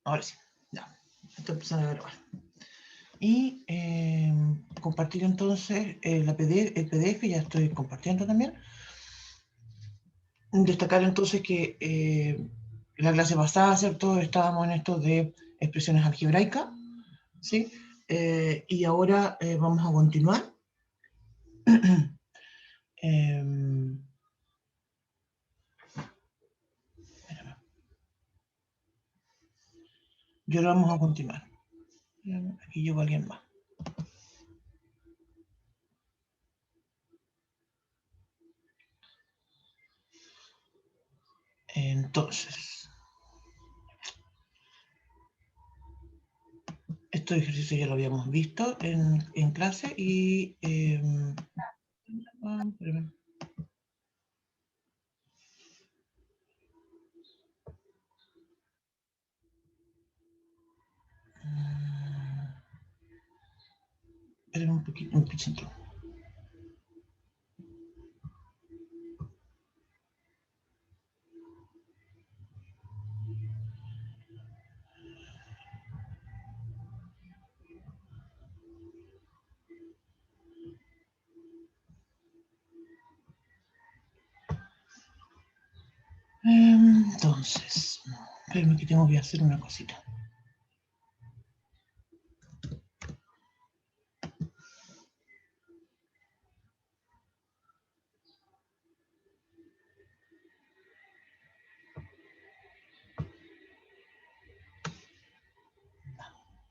Ahora sí, ya. Estoy empezando a grabar. Y compartir entonces el PDF, ya estoy compartiendo también. Destacar entonces que la clase pasada, ¿cierto? Estábamos en esto de expresiones algebraicas, ¿sí? Y ahora vamos a continuar. Y ahora vamos a continuar. Aquí llegó alguien más. Entonces, estos ejercicios ya lo habíamos visto en clase y... esperen un poquito, un pichito. Entonces, espérenme que tengo que hacer una cosita.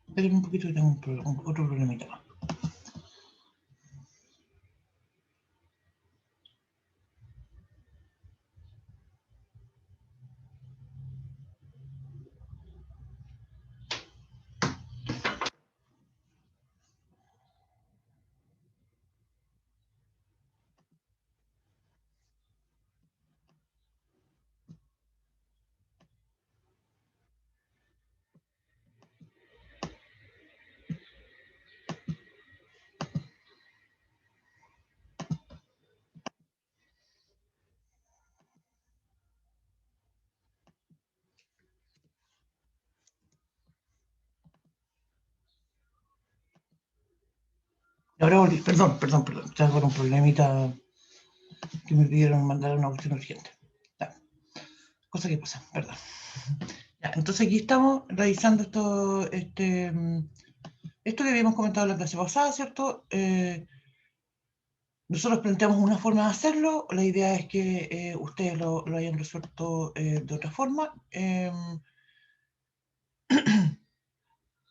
Espérenme un poquito que tengo otro problemita más. Ahora volví, perdón, estaba con un problemita que me pidieron mandar una cuestión urgente. Ya. Cosa que pasa, perdón. Ya, entonces aquí estamos revisando esto que habíamos comentado en la clase pasada, ¿cierto? Nosotros planteamos una forma de hacerlo, la idea es que ustedes lo hayan resuelto de otra forma.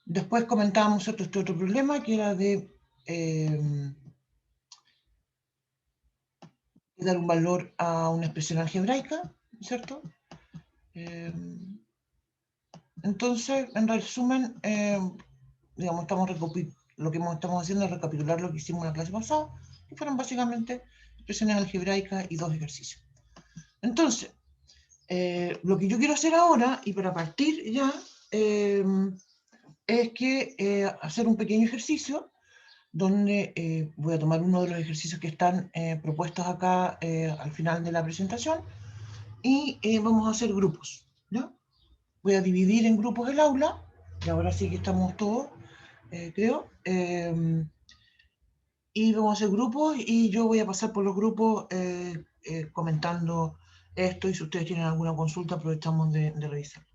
Después comentábamos este otro problema que era de dar un valor a una expresión algebraica, ¿cierto? Entonces, en resumen, digamos, lo que estamos haciendo es recapitular lo que hicimos en la clase pasada, que fueron básicamente expresiones algebraicas y 2 ejercicios. Entonces, lo que yo quiero hacer ahora, y para partir ya, es que hacer un pequeño ejercicio donde voy a tomar uno de los ejercicios que están propuestos acá al final de la presentación y vamos a hacer grupos, ¿no? Voy a dividir en grupos el aula, y ahora sí que estamos todos, creo, y vamos a hacer grupos y yo voy a pasar por los grupos comentando esto y si ustedes tienen alguna consulta aprovechamos de revisar.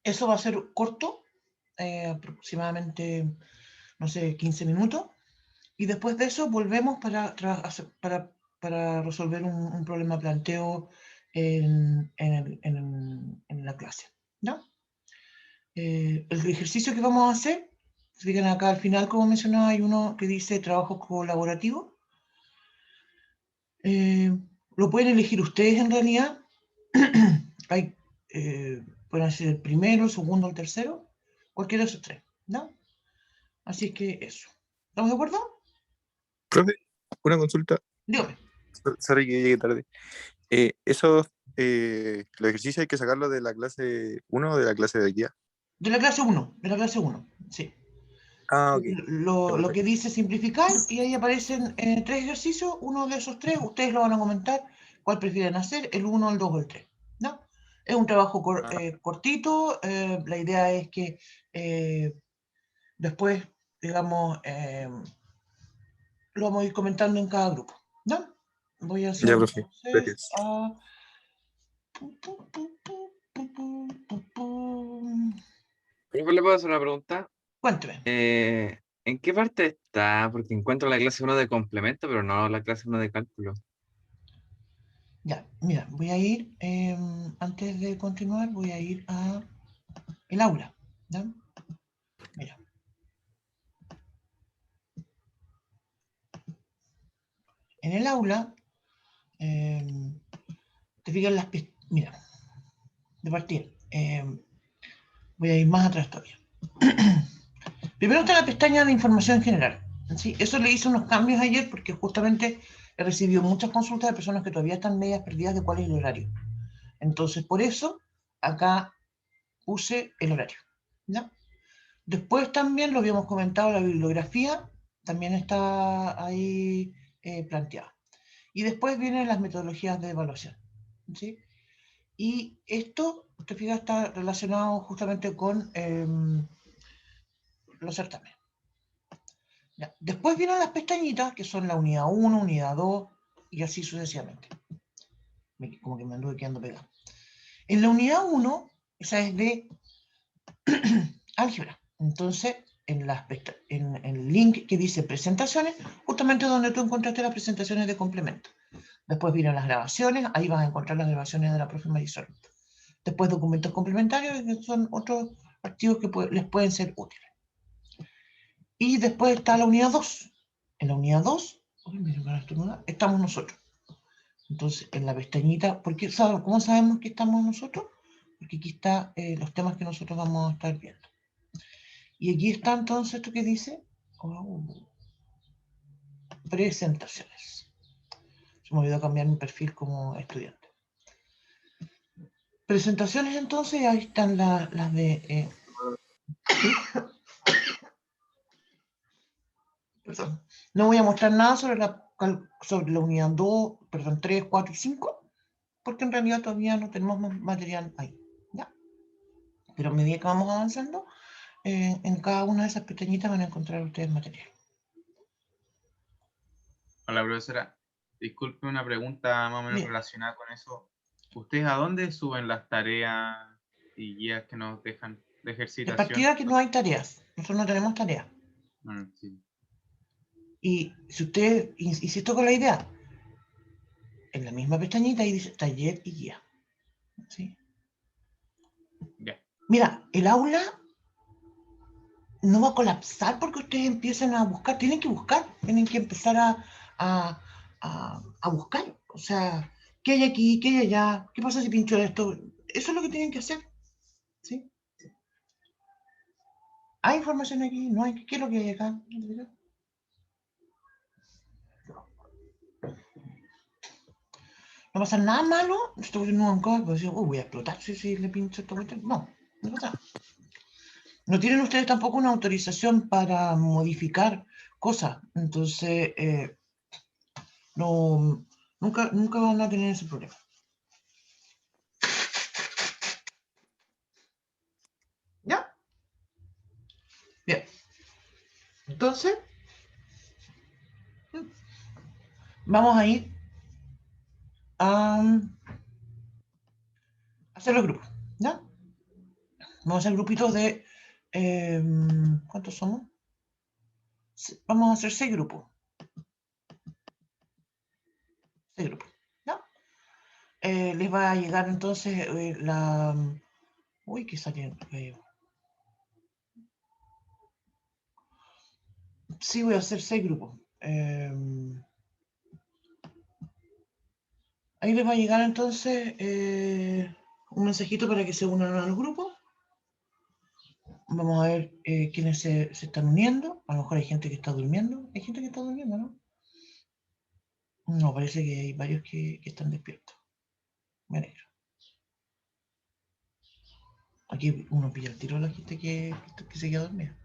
Eso va a ser corto, aproximadamente, no sé, 15 minutos, y después de eso volvemos para resolver un problema planteo en la clase, ¿no? El ejercicio que vamos a hacer, si fijan acá al final, como mencionaba, hay uno que dice trabajo colaborativo. Lo pueden elegir ustedes en realidad. Hay, pueden ser el primero, el segundo, el tercero, cualquiera de esos 3, ¿no? Así que eso. ¿Estamos de acuerdo? Profe, una consulta. Dígame. Sorry que llegue tarde. Los ejercicios hay que sacarlos de la clase 1 o de la clase de hoy día. De la clase 1, sí. Ah, ok. Lo que dice simplificar y ahí aparecen 3 ejercicios, uno de esos 3, ustedes lo van a comentar cuál prefieren hacer, el 1, el 2 o el 3, ¿no? Es un trabajo Ah, cortito. La idea es que después, digamos, lo vamos a ir comentando en cada grupo. ¿Ya? Voy a hacer ya, profe. entonces Gracias. a... Profe, ¿le puedo hacer una pregunta? Cuénteme. ¿En qué parte está? Porque encuentro la clase 1 de complemento, pero no la clase 1 de cálculo. Ya, mira, voy a ir, antes de continuar, voy a ir a el aula. ¿Ya? Mira, en el aula, te fijas las... Mira, de partida, voy a ir más atrás todavía. Primero está la pestaña de información general. ¿Sí? Eso le hice unos cambios ayer porque justamente he recibido muchas consultas de personas que todavía están medias perdidas de cuál es el horario. Entonces, por eso, acá puse el horario. ¿Ya? Después también lo habíamos comentado, la bibliografía también está ahí planteada. Y después vienen las metodologías de evaluación. ¿Sí? Y esto, te fijas, está relacionado justamente con los certámenes. Ya. Después vienen las pestañitas, que son la unidad 1, unidad 2, y así sucesivamente. Como que me anduve quedando pegado. En la unidad 1, esa es de álgebra. Entonces, en el link que dice presentaciones, justamente donde tú encontraste las presentaciones de complemento. Después vienen las grabaciones, ahí vas a encontrar las grabaciones de la profe Marisol. Después documentos complementarios, que son otros archivos que les pueden ser útiles. Y después está la unidad 2. En la unidad 2, estamos nosotros. Entonces, en la pestañita, ¿cómo sabemos que estamos nosotros? Porque aquí están los temas que nosotros vamos a estar viendo. Y aquí está entonces esto que dice presentaciones. Se me olvidó cambiar mi perfil como estudiante. Presentaciones entonces, ahí están las de... perdón. No voy a mostrar nada sobre la unidad 2, perdón, 3, 4 y 5, porque en realidad todavía no tenemos más material ahí. ¿Ya? Pero a medida que vamos avanzando, en cada una de esas pestañitas van a encontrar ustedes material. Hola, profesora. Disculpe una pregunta más o menos Bien. relacionada con eso. ¿Ustedes a dónde suben las tareas y guías que nos dejan de De ejercitación? partida que no hay tareas. Nosotros no tenemos tareas. Sí. Y si usted, insisto con la idea, en la misma pestañita ahí dice taller y guía. ¿Sí? Ya. Mira, el aula no va a colapsar porque ustedes empiecen a buscar. Tienen que buscar, tienen que empezar a buscar. O sea, ¿qué hay aquí? ¿Qué hay allá? ¿Qué pasa si pincho esto? Eso es lo que tienen que hacer. ¿Sí? ¿Hay información aquí? ¿No hay? ¿Qué es lo que hay acá? No pasa nada malo. Estoy en un código, pues, voy a explotar si le pincho esta cuestión. No, no pasa nada. No tienen ustedes tampoco una autorización para modificar cosas. Entonces, no, nunca van a tener ese problema. ¿Ya? Bien. Entonces, vamos a ir a hacer los grupos. ¿Ya? Vamos a hacer grupitos de... ¿cuántos somos? Vamos a hacer 6 grupos. 6 grupos. ¿Ya? Les va a llegar entonces la... Uy, ¿qué salió? Sí, voy a hacer 6 grupos. Ahí les va a llegar entonces un mensajito para que se unan al grupo. Vamos a ver quiénes se están uniendo. A lo mejor hay gente que está durmiendo. Hay gente que está durmiendo, ¿no? No, parece que hay varios que están despiertos. Me alegro. Aquí uno pilla el tiro a la gente que se queda dormida.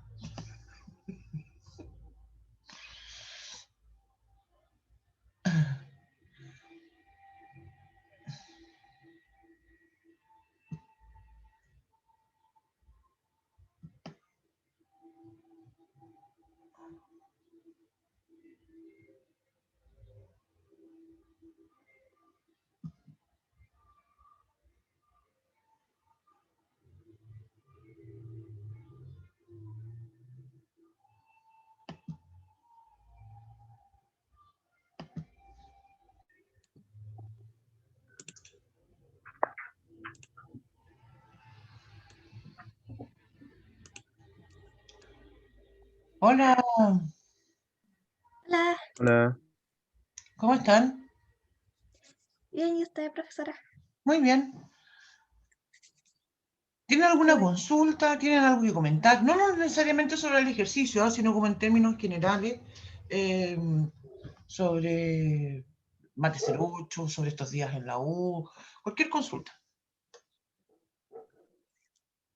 Hola, Hola, Hola. ¿cómo están? bien, ¿y usted, profesora? Muy bien. ¿Tienen alguna Bueno. consulta? ¿Tienen algo que comentar? No necesariamente sobre el ejercicio, sino como en términos generales, eh, sobre Mate 08, sobre estos días en la U, cualquier consulta.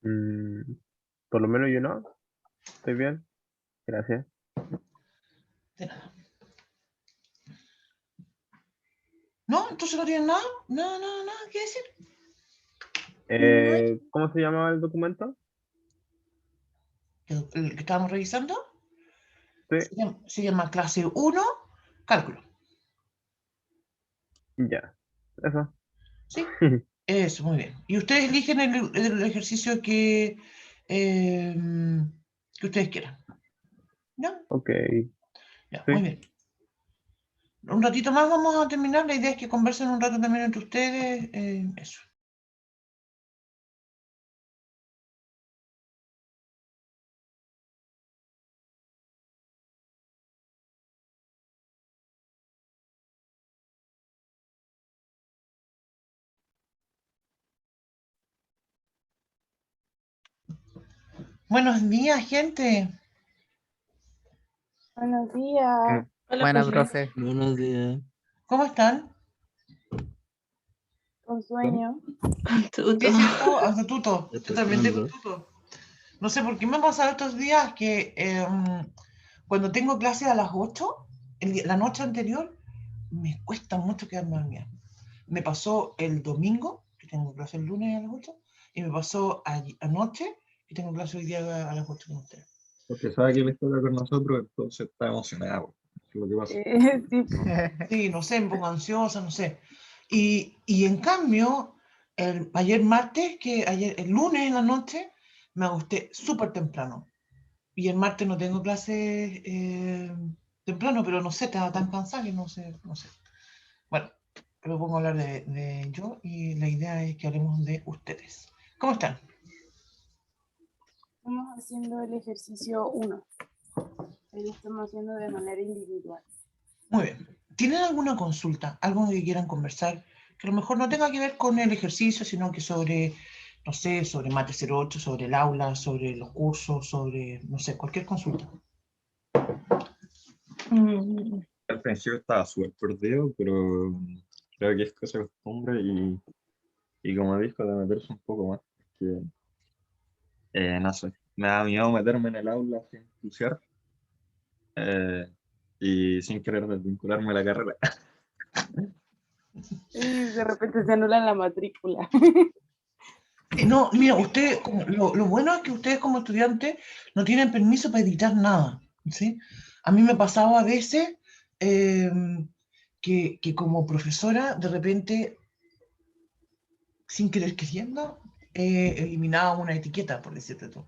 Por lo menos yo no. Estoy bien. Gracias. De nada. ¿No? ¿Entonces no tienen nada? Nada que decir. ¿Cómo se llamaba el documento? El que estábamos revisando Sí, se llama clase 1, cálculo. ya. Eso. ¿Sí? Eso, muy bien. Y ustedes eligen el ejercicio que ustedes quieran. ¿Ya? Ok. Ya, Sí. muy bien. Un ratito más vamos a terminar. La idea es que conversen un rato también entre ustedes. Eso. Buenos días, gente. Buenos días. Hola, Buena, profe. profe. Buenos días. ¿Cómo están? Con sueño. Tuto. Sí, ¿cierto? Hasta tuto. Yo también tengo Despertando. tuto. No sé por qué me ha pasado estos días que cuando tengo clase a las 8, la noche anterior, me cuesta mucho quedarme dormida. Me pasó el domingo, que tengo clase el lunes a las 8, y me pasó anoche, que tengo clase hoy día a las 8 con ustedes. Porque sabe que él está con nosotros, entonces está emocionado. Eso es lo que pasa. Sí, po. Sí, no sé, me pongo ansiosa, no sé. Y en cambio, ayer martes, el lunes en la noche, me acosté súper temprano. Y el martes no tengo clase temprano, pero no sé, estaba tan cansada que no sé. Bueno, me pongo a hablar de yo y la idea es que hablemos de ustedes. ¿Cómo están? Estamos haciendo el ejercicio 1. Lo estamos haciendo de manera individual. Muy bien. ¿Tienen alguna consulta? ¿Algo que quieran conversar? Que a lo mejor no tenga que ver con el ejercicio, sino que sobre, no sé, sobre Mate 08, sobre el aula, sobre los cursos, sobre, no sé, cualquier consulta. Al principio estaba súper perdido, pero creo que es cosa de costumbre y como dijo, de meterse un poco más. Porque, no sé, me da miedo meterme en el aula sin estudiar y sin querer desvincularme de la carrera. De repente se anula la matrícula. No, mira, usted, lo bueno es que ustedes como estudiantes no tienen permiso para editar nada, ¿sí? A mí me pasaba a veces que como profesora, de repente, sin querer queriendo, eliminaba una etiqueta, por decirte tú.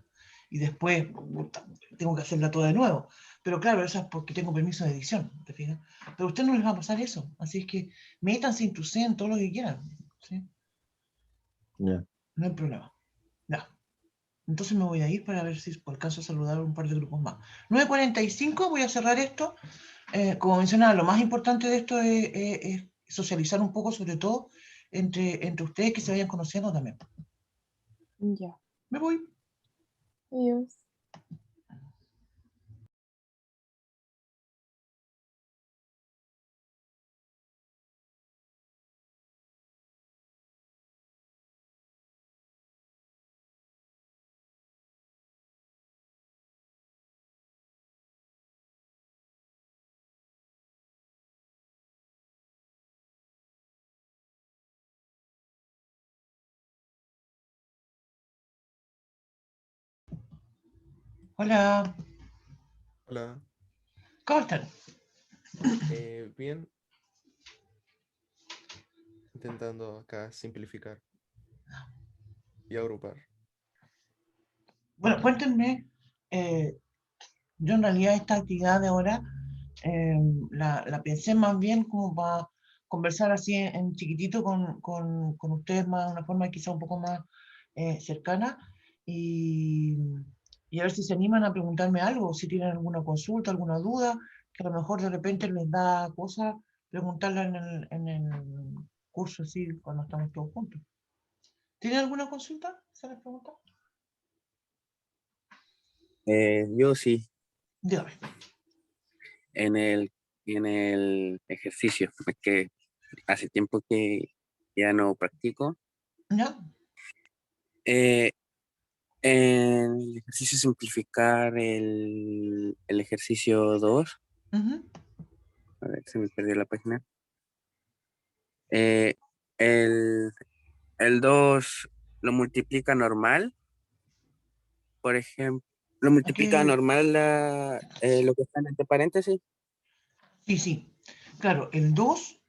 Y después puta, tengo que hacerla toda de nuevo. Pero claro, eso es porque tengo permiso de edición, ¿te fijas? Pero a usted no les va a pasar eso. Así es que métanse, intrusen todo lo que quieran, ¿sí? Ya. No hay problema. Ya. Entonces me voy a ir para ver si alcanzo a saludar a un par de grupos más. 9:45, voy a cerrar esto. Como mencionaba, lo más importante de esto es socializar un poco, sobre todo entre ustedes, que se vayan conociendo también. Ya. Me voy. Adiós. Hola. Hola. ¿Cómo están? Bien. Intentando acá simplificar y agrupar. Bueno, cuéntenme. Yo en realidad esta actividad de ahora la pensé más bien como para conversar así en chiquitito con ustedes, más de una forma quizá un poco más cercana. Y y a ver si se animan a preguntarme algo, si tienen alguna consulta, alguna duda, que a lo mejor de repente les da cosa preguntarla en el curso así cuando estamos todos juntos. ¿Tienen alguna consulta? ¿Se les pregunta? Yo sí, Dígame. en el ejercicio, es que hace tiempo que ya no practico. ¿Ya? En el ejercicio simplificar el ejercicio 2, Ujú. a ver, se me perdió la página. Eh, el 2 lo multiplica normal, por ejemplo, lo multiplica Aquí, normal lo que está entre paréntesis. sí, sí. Claro, el 2,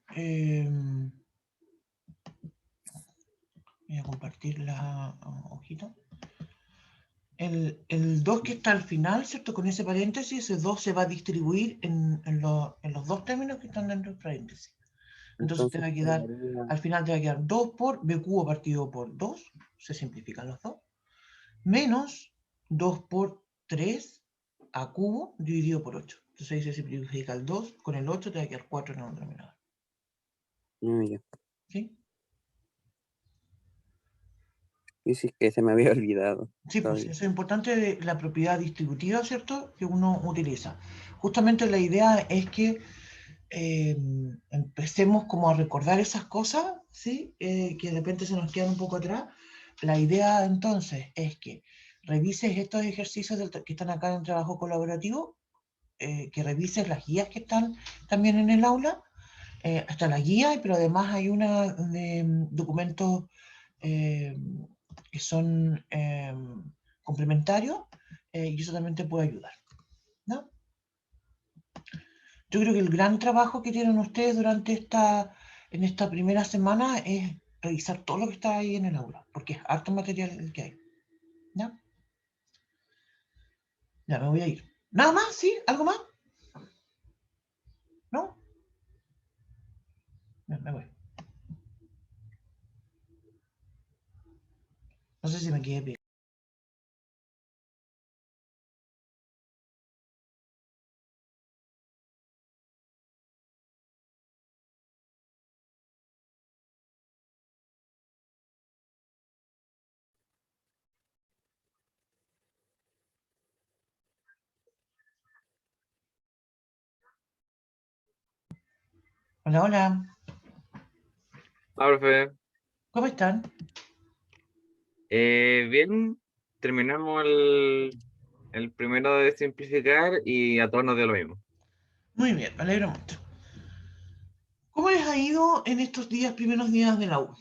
voy a compartir la hojita. El 2 que está al final, ¿cierto? Con ese paréntesis, ese 2 se va a distribuir en los dos términos que están dentro del paréntesis. Entonces te Entonces va a quedar, quedaría- al final te va a quedar 2 por b cubo partido por 2, se simplifican los dos, menos 2 por 3 a cubo dividido por 8. Entonces ahí se simplifica el 2, con el 8 te va a quedar 4 en el denominador. Ya. ¿Sí? Y sí que se me había olvidado. Sí, pues Todavía. eso es importante de la propiedad distributiva, ¿cierto? Que uno utiliza. Justamente la idea es que empecemos como a recordar esas cosas, ¿sí? Que de repente se nos quedan un poco atrás. La idea entonces es que revises estos ejercicios que están acá en el trabajo colaborativo, que revises las guías que están también en el aula. Hasta la guía, pero además hay una de documentos eh, que son complementarios, y eso también te puede ayudar, ¿no? Yo creo que el gran trabajo que tienen ustedes durante en esta primera semana es revisar todo lo que está ahí en el aula, porque es harto material el que hay. ¿Ya? Ya me voy a ir. ¿Nada más? ¿Sí? ¿Algo más? ¿No? Ya, me voy. No sé si me quedé bien. Hola, hola. Hola, profe. ¿Cómo están? Bien, terminamos el primero de simplificar y a todos nos dio lo mismo. Muy bien, me alegro mucho. ¿Cómo les ha ido en estos primeros días de la U?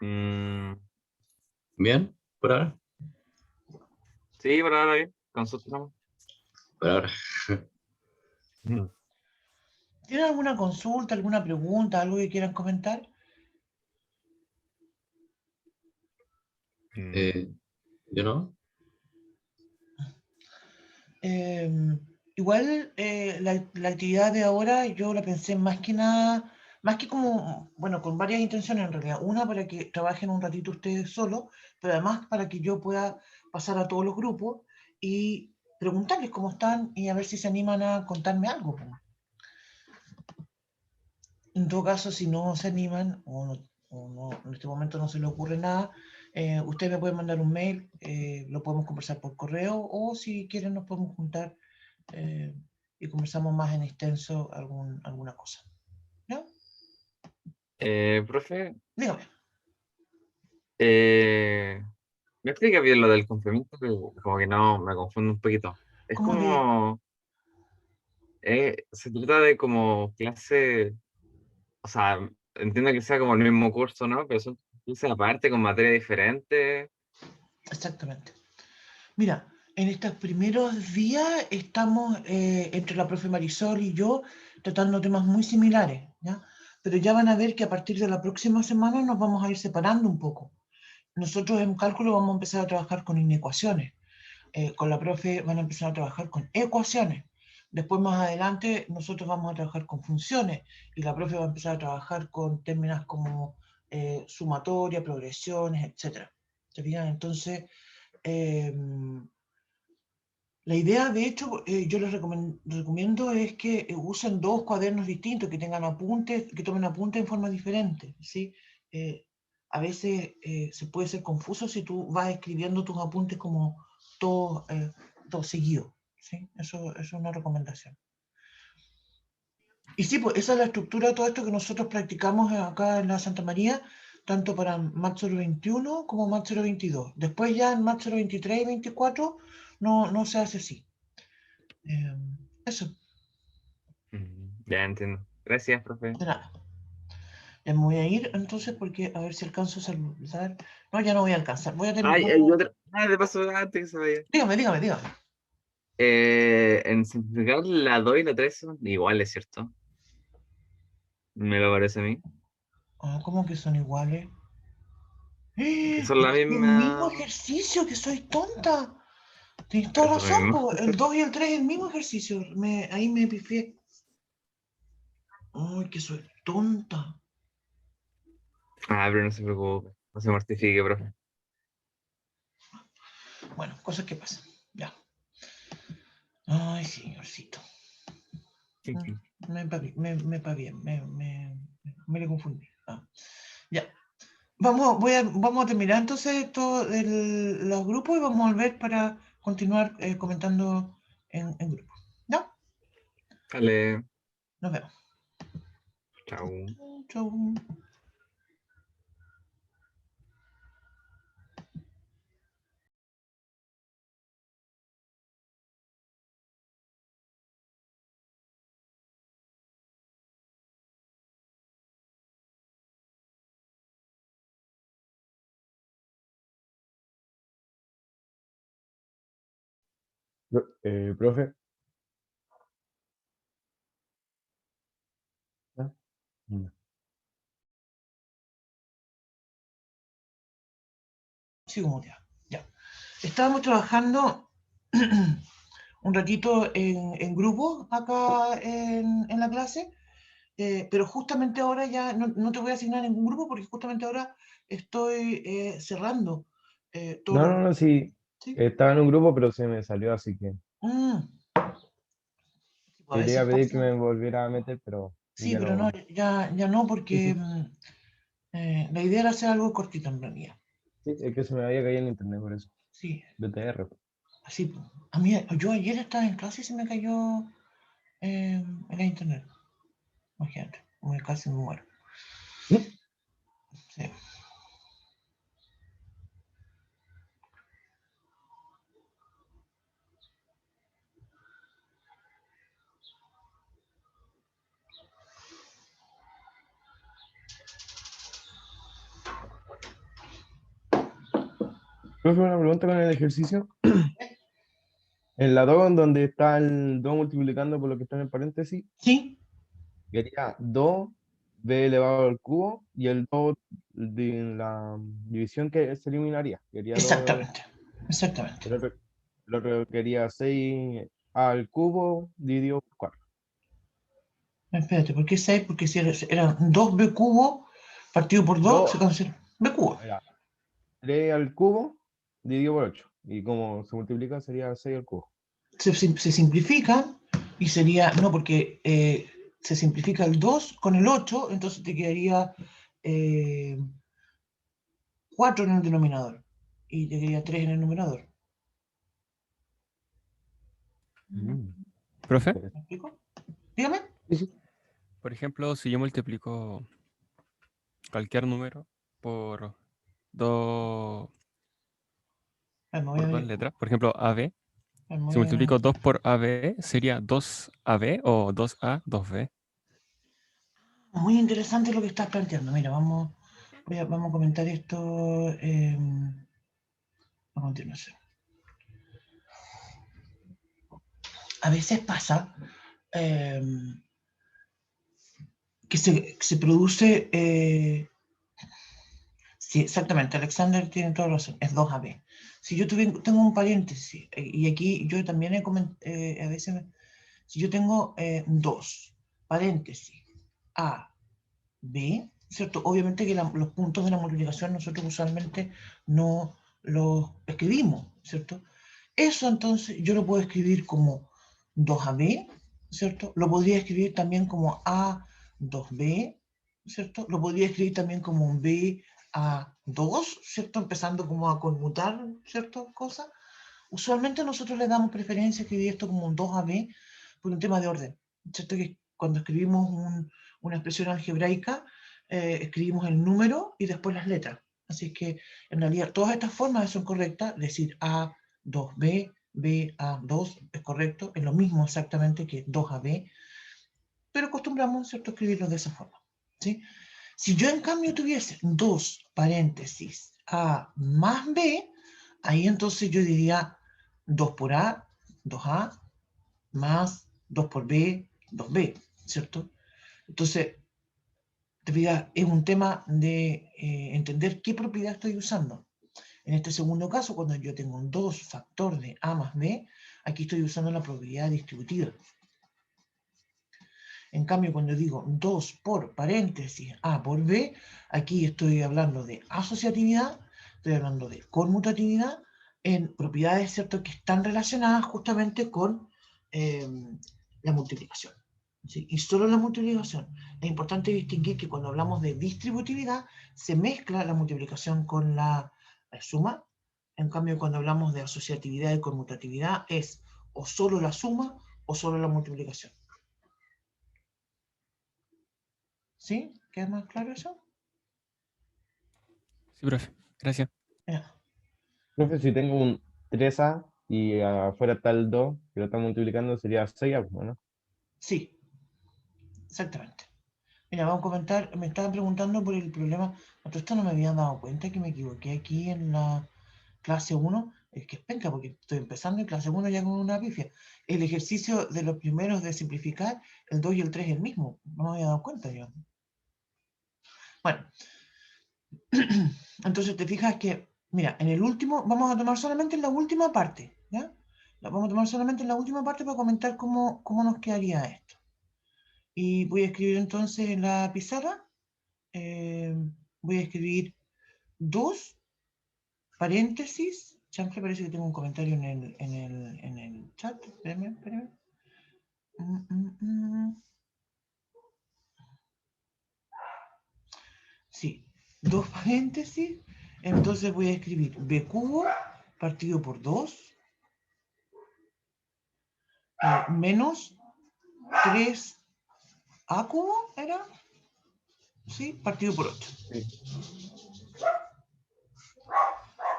Mm, Bien, por ahora. sí, por ahora bien. Consulta nomás. Por ahora. ¿Tienen alguna consulta, alguna pregunta, algo que quieran comentar? Eh, yo no. Eh, Igual la actividad de ahora yo la pensé más que nada, más que como, bueno, con varias intenciones en realidad. Una, para que trabajen un ratito ustedes solos, pero además para que yo pueda pasar a todos los grupos y preguntarles cómo están y a ver si se animan a contarme algo. En todo caso, si no se animan en este momento no se les ocurre nada, ustedes me pueden mandar un mail, lo podemos conversar por correo o si quieren nos podemos juntar eh, y conversamos más en extenso alguna cosa. ¿No? Profe, Dígame. me explica bien lo del complemento, que como que no, me confundo un poquito. Es ¿Cómo que? como, se trata de como clase, o sea, entiendo que sea como el mismo curso, ¿no? Pero son clases aparte, con materia diferente. Exactamente. Mira, en estos primeros días estamos entre la profe Marisol y yo tratando temas muy similares, ¿ya? Pero ya van a ver que a partir de la próxima semana nos vamos a ir separando un poco. Nosotros en cálculo vamos a empezar a trabajar con inecuaciones. Con la profe van a empezar a trabajar con ecuaciones. Después más adelante nosotros vamos a trabajar con funciones y la profe va a empezar a trabajar con términos como sumatoria, progresiones, etc. ¿Se fijan? Entonces la idea, de hecho, yo les recomiendo es que usen dos cuadernos distintos, que tengan apuntes, que tomen apuntes en forma diferente, ¿sí? A veces se puede ser confuso si tú vas escribiendo tus apuntes como todo seguido, ¿sí? Eso es una recomendación. Y sí, pues esa es la estructura de todo esto que nosotros practicamos acá en la Santa María, tanto para Mat 021 como Mat 022. Después ya en Mat 023 y 24 no se hace así. Eso, Ya entiendo. Gracias, profe. de nada. Ya me voy a ir entonces porque a ver si alcanzo a saludar. No, ya no voy a alcanzar. Voy a tener... Ay, hay otra. Ah, de paso, antes que se vaya. Dígame. En simplificar la 2 y la 3 son iguales, ¿cierto? Me lo parece a mí. ¿Cómo que son iguales? Que son la Es el mismo misma. ejercicio, que soy tonta. Tienes toda Eso es lo razón, mismo. po. El 2 y el 3 es el mismo ejercicio. Ahí me pifié. Ay, que soy tonta. Ah, pero no se preocupe. No se mortifique, profe. Bueno, cosas que pasan. Ya. Ay, señorcito. Me pavié, me le confundí. Ya. Vamos a terminar entonces esto de los grupos y vamos a volver para continuar comentando en grupo. ¿Ya? Dale. Nos vemos. Chao. Chau. Profe. ¿Ah? Mm. Sí, como ya. Estábamos trabajando un ratito en grupo acá en la clase, pero justamente ahora ya no te voy a asignar ningún grupo porque justamente ahora estoy cerrando todos los grupos. No, sí. ¿Sí? Estaba en un grupo, pero se me salió, así que Mm. A te iba veces a pedir que pasa. me volviera a meter, pero Sí, ya pero no, no. ya no, porque Sí. la idea era hacer algo cortito en realidad. Sí, es que se me había caído en internet por eso. Sí, BTR. así. A mí, yo ayer estaba en clase y se me cayó en la internet. Imagínate, casi me muero. ¿Mm? Sí. Profe, una pregunta con el ejercicio. En la 2, donde está el 2 multiplicando por lo que está en el paréntesis, Sí, quería 2b elevado al cubo y el 2 de la división que se eliminaría. Quería 2, exactamente. el otro quería 6 al cubo dividido por 4. Espérate, ¿por qué 6? Porque si eran 2b cubo partido por 2 se 2 cancela. B cubo. era 3 al cubo dividido por 8. Y como se multiplica sería 6 al cubo. Se simplifican y sería, no, porque se simplifica el 2 con el 8, entonces te quedaría 4 en el denominador y te quedaría 3 en el numerador. Profe, ¿Me explico? Dígame. por ejemplo, si yo multiplico cualquier número por dos, por dos letras, por ejemplo, AB, si multiplico 2 por AB, ¿sería 2AB o 2A, 2B? Muy interesante lo que estás planteando. Mira, vamos a comentar esto a continuación. A veces pasa que se produce... sí, exactamente, Alexander tiene toda razón, es 2AB. Si yo tengo un paréntesis, y aquí yo también he comentado, a veces, si yo tengo 2, paréntesis, A, B, ¿cierto? Obviamente que los puntos de la multiplicación nosotros usualmente no lo escribimos, ¿cierto? Eso entonces yo lo puedo escribir como 2AB, ¿cierto? Lo podría escribir también como A2B, ¿cierto? Lo podría escribir también como un BA2, ¿cierto? Empezando como a conmutar, ¿cierto? Cosas. Usualmente nosotros le damos preferencia a escribir esto como un 2AB por un tema de orden, ¿cierto? Que cuando escribimos una expresión algebraica, escribimos el número y después las letras. Así que en realidad todas estas formas son correctas, decir A2B, BA2 es correcto, es lo mismo exactamente que 2AB, pero acostumbramos, ¿cierto?, a escribirlo de esa forma, ¿sí? Si yo en cambio tuviese 2 paréntesis A más B, ahí entonces yo diría 2 por A, 2A, más 2 por B, 2B, ¿cierto? Entonces, te fijas, es un tema de entender qué propiedad estoy usando. En este segundo caso, cuando yo tengo un 2 factor de A más B, aquí estoy usando la propiedad distributiva. En cambio, cuando digo 2 por paréntesis A por B, aquí estoy hablando de asociatividad, estoy hablando de conmutatividad en propiedades, ¿cierto?, que están relacionadas justamente con la multiplicación. ¿Sí? Y solo la multiplicación. Es importante distinguir que cuando hablamos de distributividad, se mezcla la multiplicación con la suma. En cambio, cuando hablamos de asociatividad y conmutatividad, es o solo la suma o solo la multiplicación. ¿Sí? ¿Queda más claro eso? Sí, profe. Gracias. Ya. Profe, si tengo un 3A y afuera está el 2, que lo estamos multiplicando, sería 6A, ¿no? Sí, exactamente. Mira, vamos a comentar, me estaban preguntando por el problema, esto no me había dado cuenta que me equivoqué aquí en la clase 1, es que es penca porque estoy empezando en clase 1 ya con una pifia. El ejercicio de los primeros de simplificar, el 2 y el 3 es el mismo, no me había dado cuenta yo. Bueno, entonces te fijas que, mira, en el último, vamos a tomar solamente en la última parte, ¿ya? Vamos a tomar solamente en la última parte para comentar cómo nos quedaría esto. Y voy a escribir entonces en la pizarra, voy a escribir 2 paréntesis, chanfle, parece que tengo un comentario en el chat, espérame. Sí, 2 paréntesis, entonces voy a escribir b cubo partido por 2 menos 3a cubo, ¿era? Sí, partido por 8. Sí.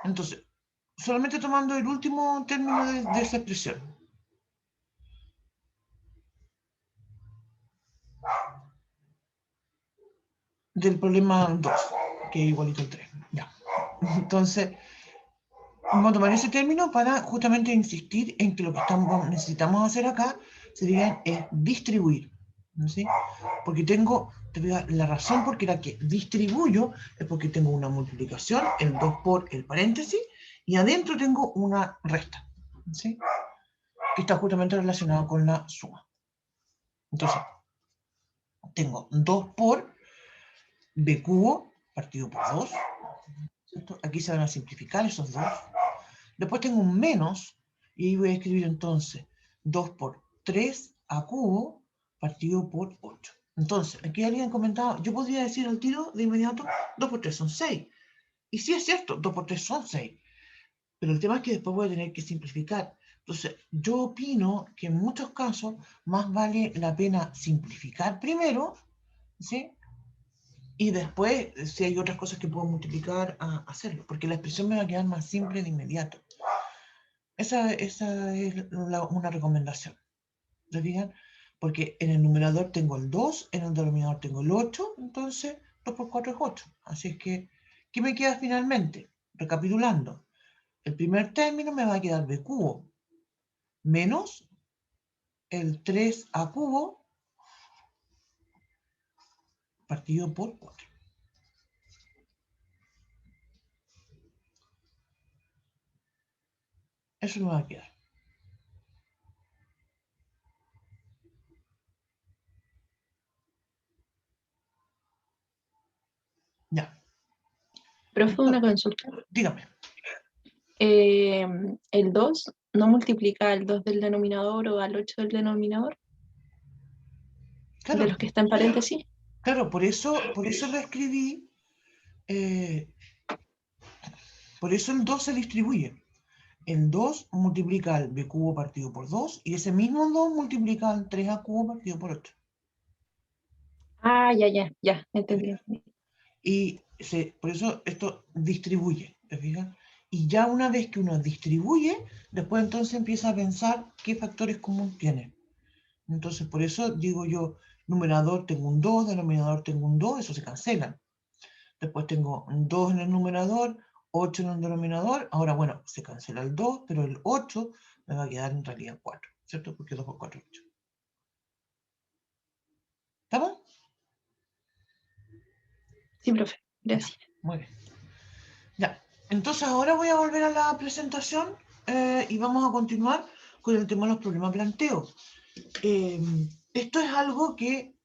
Entonces, solamente tomando el último término de esa expresión. Del problema 2, que es igualito al 3. Ya. Entonces, vamos a tomar ese término para justamente insistir en que lo que necesitamos hacer acá sería distribuir. ¿Sí? Porque tengo, la razón por la que distribuyo es porque tengo una multiplicación, el 2 por el paréntesis, y adentro tengo una resta, ¿sí?, que está justamente relacionada con la suma. Entonces, tengo 2 por b cubo partido por 2, ¿cierto? Aquí se van a simplificar esos dos. Después tengo un menos, y ahí voy a escribir entonces 2 por 3a cubo partido por 8. Entonces, aquí alguien comentaba, yo podría decir al tiro de inmediato, 2 por 3 son 6. Y sí es cierto, 2 por 3 son 6. Pero el tema es que después voy a tener que simplificar. Entonces, yo opino que en muchos casos más vale la pena simplificar primero, ¿sí?, y después, si hay otras cosas que puedo multiplicar, hacerlo, porque la expresión me va a quedar más simple de inmediato. Esa es una recomendación. ¿Se fijan? Porque en el numerador tengo el 2, en el denominador tengo el 8, entonces 2 por 4 es 8. Así es que, ¿qué me queda finalmente? Recapitulando, el primer término me va a quedar b cubo menos el 3a cubo partido por 4. Eso me va a quedar. Ya. Profe, una consulta. Dígame. el 2 no multiplica al 2 del denominador o al 8 del denominador, Claro, de los que está en paréntesis. claro, por eso lo escribí, por eso el 2 se distribuye. El 2 multiplica al b cubo partido por 2 y ese mismo 2 multiplica al 3a cubo partido por 8. Ah, ya, entendí. Y por eso esto distribuye, ¿te fijas? Y ya una vez que uno distribuye, después entonces empieza a pensar qué factores comunes tiene. Entonces, por eso digo yo, numerador tengo un 2, denominador tengo un 2, eso se cancela. Después tengo un 2 en el numerador, 8 en el denominador. Ahora, bueno, se cancela el 2, pero el 8 me va a quedar en realidad 4, ¿cierto? Porque 2 por 4 es 8. ¿Estamos? Sí, profe, gracias. Muy bien. Ya, entonces ahora voy a volver a la presentación y vamos a continuar con el tema de los problemas planteos. Esto es algo que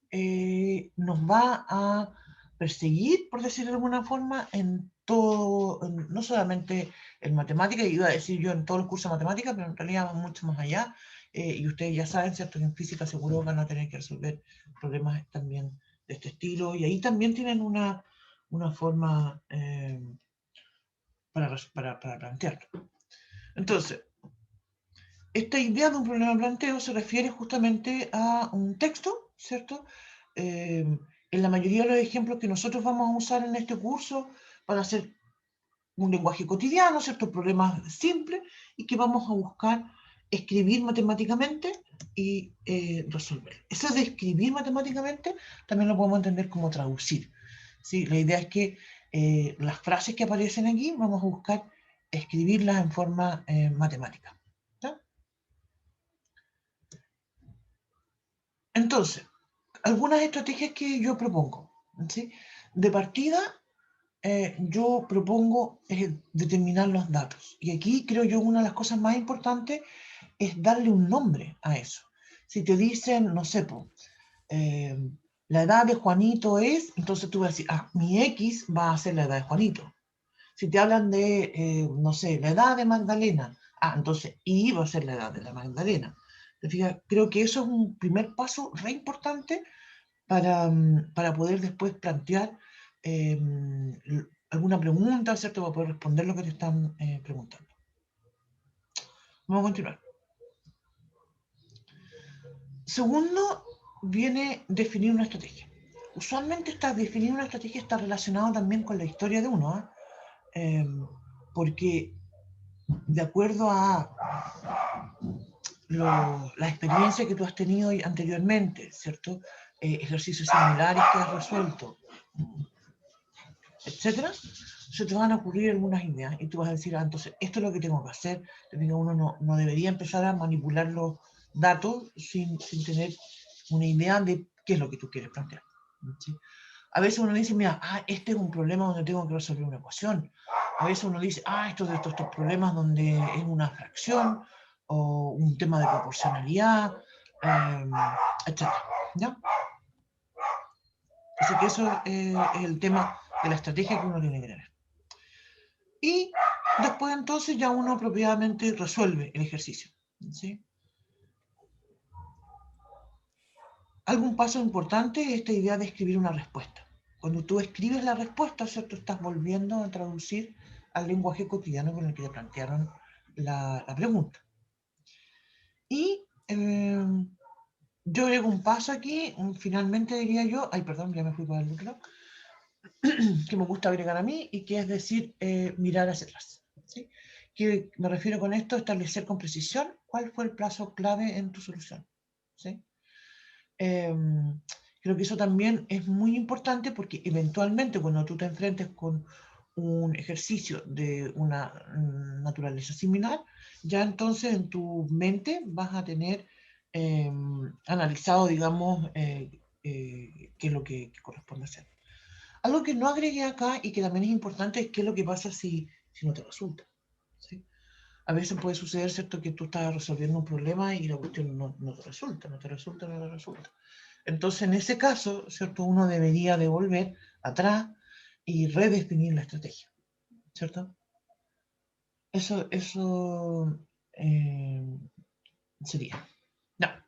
nos va a perseguir, por decirlo de alguna forma, en todo, no solamente en matemática, iba a decir yo en todos los cursos de matemática, pero en realidad va mucho más allá. Y ustedes ya saben, ¿cierto? Que en física seguro van a tener que resolver problemas también de este estilo, y ahí también tienen una forma para plantearlo. Entonces, esta idea de un problema planteo se refiere justamente a un texto, ¿cierto? En la mayoría de los ejemplos que nosotros vamos a usar en este curso van a ser un lenguaje cotidiano, ¿cierto? Problemas simples y que vamos a buscar escribir matemáticamente y resolver. Eso de escribir matemáticamente también lo podemos entender como traducir, ¿sí? La idea es que las frases que aparecen aquí vamos a buscar escribirlas en forma matemática. ¿Ya? Entonces, algunas estrategias que yo propongo, ¿sí? De partida, yo propongo determinar los datos. Y aquí creo yo una de las cosas más importantes es darle un nombre a eso. Si te dicen, no sé, la edad de Juanito es, entonces tú vas a decir, mi X va a ser la edad de Juanito. Si te hablan de, no sé, la edad de Magdalena, entonces Y va a ser la edad de la Magdalena. Creo que eso es un primer paso re importante para poder después plantear alguna pregunta, ¿cierto? Para poder responder lo que te están preguntando. Vamos a continuar. Segundo, viene definir una estrategia. Usualmente definir una estrategia está relacionado también con la historia de uno, porque de acuerdo a la experiencia que tú has tenido anteriormente, ¿cierto? Ejercicios similares que has resuelto, etcétera, se te van a ocurrir algunas ideas y tú vas a decir, entonces, esto es lo que tengo que hacer. Uno no debería empezar a manipular los datos sin tener una idea de qué es lo que tú quieres plantear, ¿sí? A veces uno dice, mira, este es un problema donde tengo que resolver una ecuación. A veces uno dice, estos problemas donde es una fracción o un tema de proporcionalidad, etc. ¿Ya? Así que eso es el tema de la estrategia que uno tiene que tener. Y después entonces ya uno apropiadamente resuelve el ejercicio, ¿sí? Algún paso importante es esta idea de escribir una respuesta. Cuando tú escribes la respuesta, ¿cierto? Estás volviendo a traducir al lenguaje cotidiano con el que te plantearon la pregunta. Y yo agrego un paso aquí, finalmente diría yo, perdón, ya me fui para el otro lado, que me gusta agregar a mí, y que es decir, mirar hacia atrás, ¿sí? Que me refiero con esto, establecer con precisión cuál fue el plazo clave en tu solución, ¿sí? Creo que eso también es muy importante porque eventualmente cuando tú te enfrentes con un ejercicio de una naturaleza similar, ya entonces en tu mente vas a tener analizado, digamos, qué es lo que corresponde hacer. Algo que no agregué acá y que también es importante es qué es lo que pasa si no te resulta, ¿sí? A veces puede suceder, ¿cierto?, que tú estás resolviendo un problema y la cuestión no te resulta. Entonces, en ese caso, ¿cierto?, uno debería de volver atrás y redefinir la estrategia, ¿cierto? Eso sería. Ya.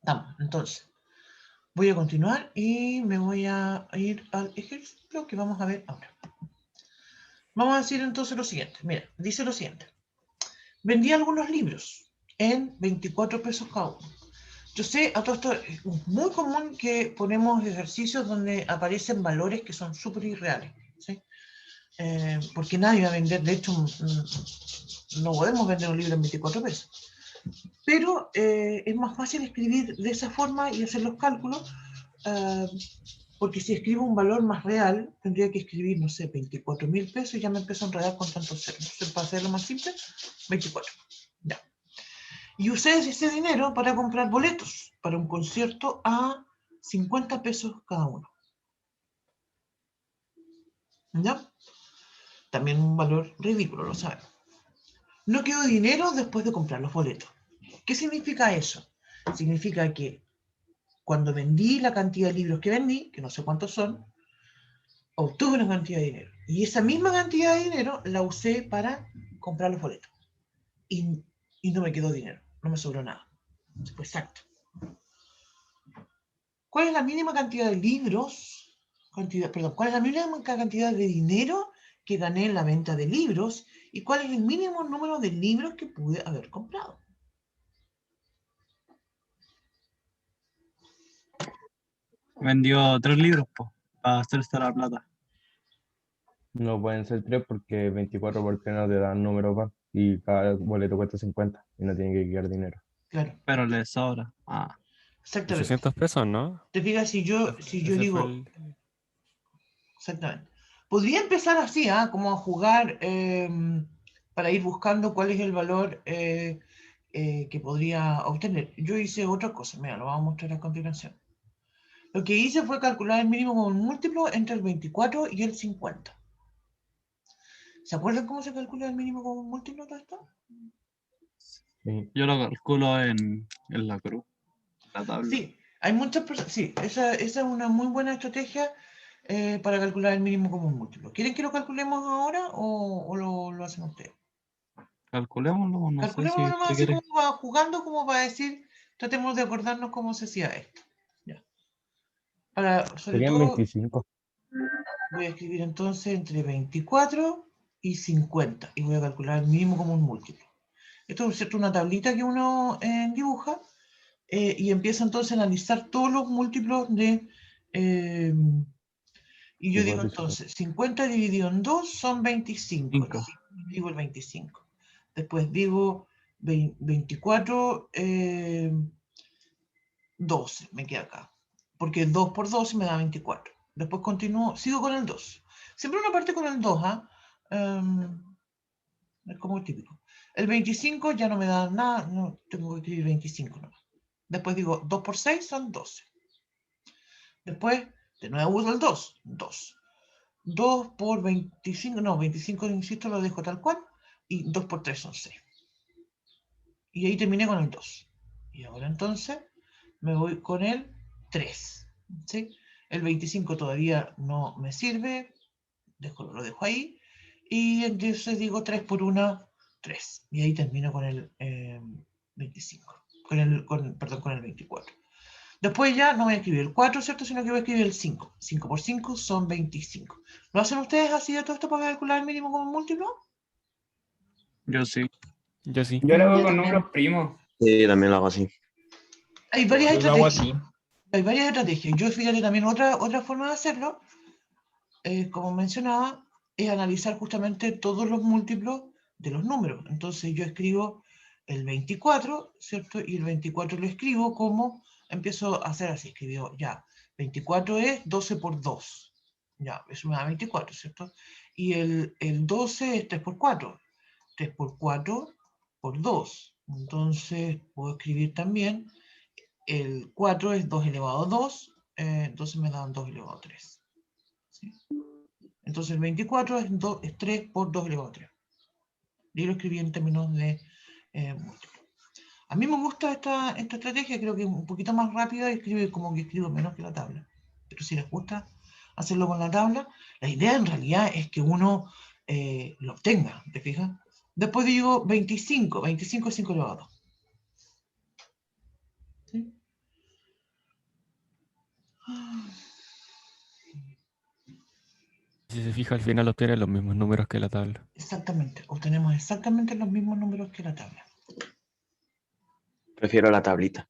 Vamos, entonces. Voy a continuar y me voy a ir al ejemplo que vamos a ver ahora. Vamos a decir entonces lo siguiente. Mira, dice lo siguiente. Vendí algunos libros en 24 pesos cada uno. Yo sé, a todo esto es muy común que ponemos ejercicios donde aparecen valores que son súper irreales, ¿sí? Porque nadie va a vender, de hecho, no podemos vender un libro en 24 pesos. Pero es más fácil escribir de esa forma y hacer los cálculos, porque si escribo un valor más real, tendría que escribir, no sé, 24.000 pesos y ya me empiezo a enredar con tantos ceros. Entonces, para hacerlo más simple, 24. Ya. Y usé ese dinero para comprar boletos para un concierto a 50 pesos cada uno. ¿Ya? También un valor ridículo, lo sabemos. No quedó dinero después de comprar los boletos. ¿Qué significa eso? Significa que cuando vendí la cantidad de libros que vendí, que no sé cuántos son, obtuve una cantidad de dinero. Y esa misma cantidad de dinero la usé para comprar los boletos. Y no me quedó dinero, no me sobró nada. Fue exacto. ¿Cuál es la mínima cantidad de libros? ¿Cuál es la mínima cantidad de dinero que gané en la venta de libros? ¿Y cuál es el mínimo número de libros que pude haber comprado? Vendió 3 libros, pues, para hacerse la plata. No pueden ser 3 porque 24 por 3 no te dan número par y cada boleto cuesta 50 y no tienen que quedar dinero. Claro. Pero le sobra. Ah. Exactamente. 800 pesos, ¿no? Te fijas, si yo digo... Exactamente. Podría empezar así, como a jugar para ir buscando cuál es el valor que podría obtener. Yo hice otra cosa, mira, lo vamos a mostrar a continuación. Lo que hice fue calcular el mínimo como un múltiplo entre el 24 y el 50. ¿Se acuerdan cómo se calcula el mínimo como un múltiplo de esto? Sí. Yo lo calculo en la cruz, la tabla. Sí, hay muchas personas. Sí, esa es una muy buena estrategia para calcular el mínimo como un múltiplo. ¿Quieren que lo calculemos ahora o lo hacen ustedes? Calculémoslo, no Calculémoslo sé nomás si así quiere. como va jugando, como para decir, tratemos de acordarnos cómo se hacía esto. Ya. Sobre Serían todo, 25. voy a escribir entonces entre 24 y 50 y voy a calcular el mínimo como un múltiplo. Esto es cierto, una tablita que uno dibuja y empieza entonces a analizar todos los múltiplos de... y yo digo entonces, 50 dividido en 2 son 25. Digo el 25. Después digo 24, 12, me queda acá. Porque 2 por 12 me da 24. Después continúo, sigo con el 2. Siempre una parte con el 2, es como típico. El 25 ya no me da nada, no tengo que escribir 25 nomás. Después digo 2 por 6 son 12. Después, de nuevo uso el 2, 2. 2 por 25, no, 25, insisto, lo dejo tal cual. Y 2 por 3 son 6. Y ahí terminé con el 2. Y ahora entonces me voy con el 3. ¿Sí? El 25 todavía no me sirve. Lo dejo ahí. Y entonces digo 3 por 1, 3. Y ahí termino con el 25. Perdón, con el 24. Después ya no voy a escribir el 4, ¿cierto? Sino que voy a escribir el 5. 5 por 5 son 25. ¿Lo hacen ustedes así de todo esto para calcular el mínimo como múltiplo? Yo sí. Yo sí. Yo lo hago con números primos. Sí, también lo hago así. Hay varias Yo lo hago estrategias. así. Hay varias estrategias. Yo fíjate también otra forma de hacerlo, como mencionaba, es analizar justamente todos los múltiplos de los números. Entonces yo escribo el 24, ¿cierto? Y el 24 lo escribo como, empiezo a hacer así, escribo ya, 24 es 12 por 2. Ya, eso me da 24, ¿cierto? Y el 12 es 3 por 4. 3 por 4 por 2. Entonces puedo escribir también, el 4 es 2 elevado a 2, entonces me dan 2 elevado a 3. ¿Sí? Entonces el 24 es 3 por 2 elevado a 3. Y lo escribí en términos de múltiplo. A mí me gusta esta estrategia, creo que es un poquito más rápida y como que escribo menos que la tabla. Pero si les gusta hacerlo con la tabla, la idea en realidad es que uno lo obtenga, ¿te fijas? Después digo 25, 25 es 5 elevado a 2. ¿Sí? Si se fija, al final obtiene los mismos números que la tabla. Exactamente, obtenemos exactamente los mismos números que la tabla. Prefiero la tablita.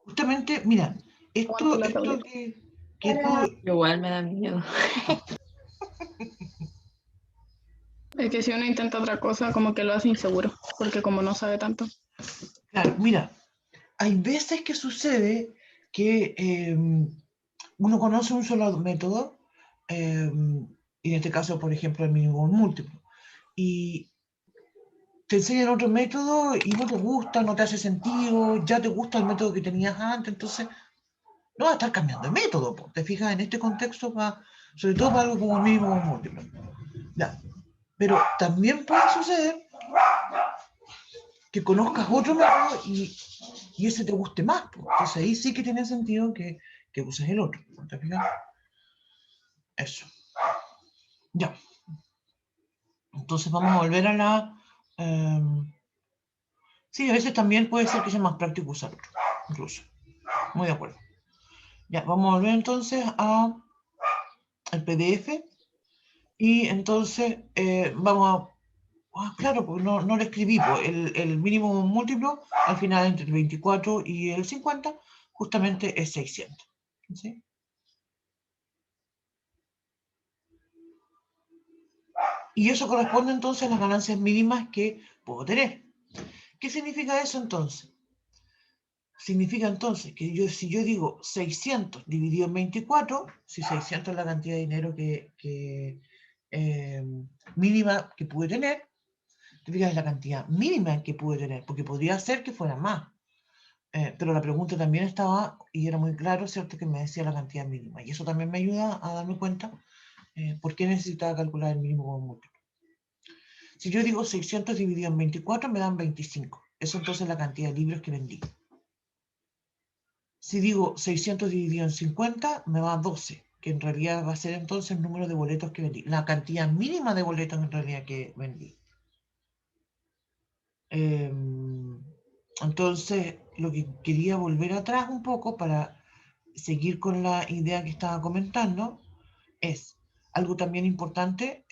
Justamente, mira, Aguanto la esto tableta. que tú... Igual me da miedo. Es que si uno intenta otra cosa, como que lo hace inseguro, porque como no sabe tanto. Claro, mira, hay veces que sucede que uno conoce un solo método, y en este caso, por ejemplo, el mínimo múltiplo, y te enseñan otro método y no te gusta, no te hace sentido, ya te gusta el método que tenías antes, entonces no vas a estar cambiando de método, po. Te fijas, en este contexto, sobre todo para algo como el mínimo múltiplo. Ya. Pero también puede suceder que conozcas otro método y ese te guste más, po. Entonces ahí sí que tiene sentido que uses el otro. ¿Te fijas? Eso. Ya. Entonces vamos a volver a la... sí, a veces también puede ser que sea más práctico usar otro, incluso. Muy de acuerdo. Ya, vamos a volver entonces al PDF. Y entonces vamos a... claro, porque no lo escribí. Pues, el mínimo múltiplo, al final entre el 24 y el 50, justamente es 600. ¿Sí? Y eso corresponde entonces a las ganancias mínimas que puedo tener. ¿Qué significa eso entonces? Significa entonces que si yo digo 600 dividido en 24, si 600 es la cantidad de dinero mínima que pude tener, es la cantidad mínima que pude tener, porque podría ser que fuera más. Pero la pregunta también estaba, y era muy claro, ¿cierto?, que me decía la cantidad mínima. Y eso también me ayuda a darme cuenta por qué necesitaba calcular el mínimo como múltiplo. Si yo digo 600 dividido en 24, me dan 25. Eso entonces es la cantidad de libros que vendí. Si digo 600 dividido en 50, me da 12, que en realidad va a ser entonces el número de boletos que vendí. La cantidad mínima de boletos en realidad que vendí. Entonces, lo que quería volver atrás un poco para seguir con la idea que estaba comentando es algo también importante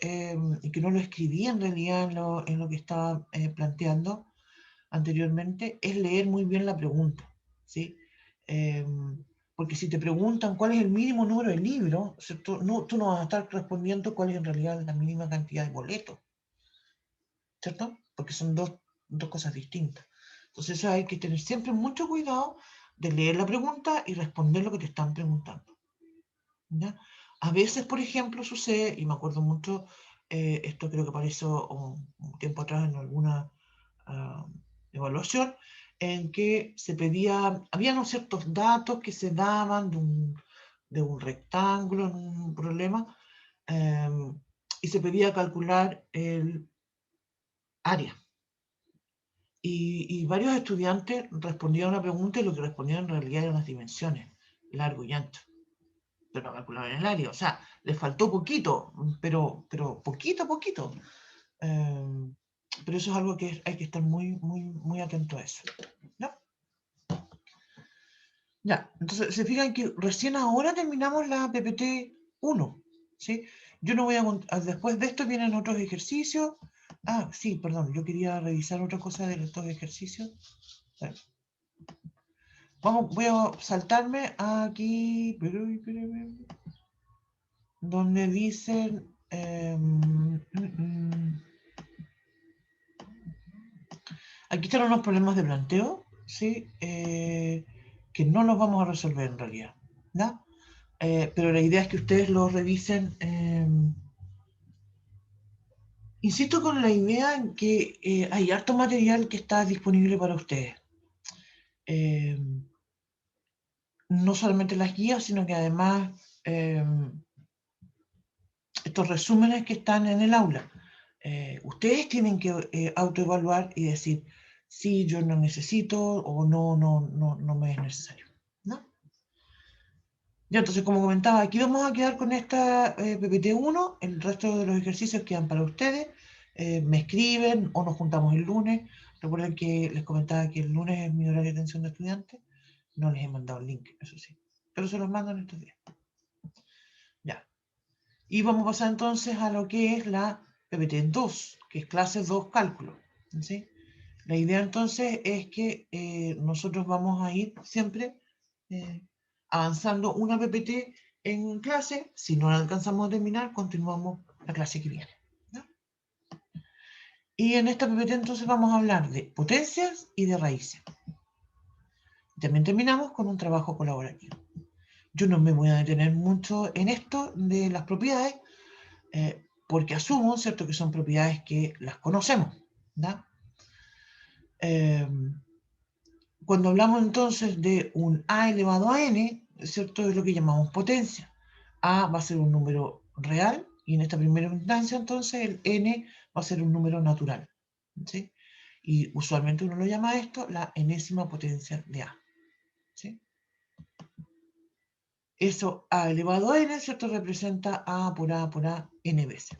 y que no lo escribí en realidad en lo que estaba planteando anteriormente, es leer muy bien la pregunta, ¿sí? Porque si te preguntan cuál es el mínimo número de libros, ¿cierto? No, tú no vas a estar respondiendo cuál es en realidad la mínima cantidad de boletos, ¿cierto? Porque son dos cosas distintas. Entonces hay que tener siempre mucho cuidado de leer la pregunta y responder lo que te están preguntando. ¿Ya? A veces, por ejemplo, sucede, y me acuerdo mucho, esto creo que apareció un tiempo atrás en alguna evaluación, en que se pedía, había unos ciertos datos que se daban de un rectángulo en un problema, y se pedía calcular el área. Y varios estudiantes respondían a una pregunta y lo que respondían en realidad eran las dimensiones, largo y ancho. Pero no calculaban el área, o sea, les faltó poquito, pero poquito. Pero eso es algo que hay que estar muy atento a eso. ¿Ya? Ya, entonces se fijan que recién ahora terminamos la PPT 1, ¿sí? Yo no voy a... Después de esto vienen otros ejercicios. Ah, sí, perdón, yo quería revisar otra cosa de estos ejercicios. Voy a saltarme aquí, donde dicen... aquí están unos problemas de planteo, ¿sí? Que no los vamos a resolver en realidad, ¿no? Pero la idea es que ustedes los revisen. Insisto con la idea en que hay harto material que está disponible para ustedes. No solamente las guías, sino que además estos resúmenes que están en el aula. Ustedes tienen que autoevaluar y decir si yo no necesito o no me es necesario, ¿no? Ya, entonces, como comentaba, aquí vamos a quedar con esta PPT1, el resto de los ejercicios quedan para ustedes. Me escriben o nos juntamos el lunes. Recuerden que les comentaba que el lunes es mi horario de atención de estudiantes. No les he mandado el link, eso sí, pero se los mando en estos días. Ya. Y vamos a pasar entonces a lo que es la PPT2, que es clase 2 cálculo. ¿Sí? La idea entonces es que nosotros vamos a ir siempre avanzando una PPT en clase. Si no la alcanzamos a terminar, continuamos la clase que viene. ¿No? Y en esta PPT entonces vamos a hablar de potencias y de raíces. También terminamos con un trabajo colaborativo. Yo no me voy a detener mucho en esto de las propiedades, porque asumo, ¿cierto?, que son propiedades que las conocemos. ¿No? Cuando hablamos entonces de un a elevado a n, ¿cierto?, es lo que llamamos potencia. A va a ser un número real, y en esta primera instancia entonces el n va a ser un número natural. ¿Sí? Y usualmente uno lo llama a esto la enésima potencia de a. ¿Sí? Eso a elevado a n, ¿cierto?, representa a por a n veces.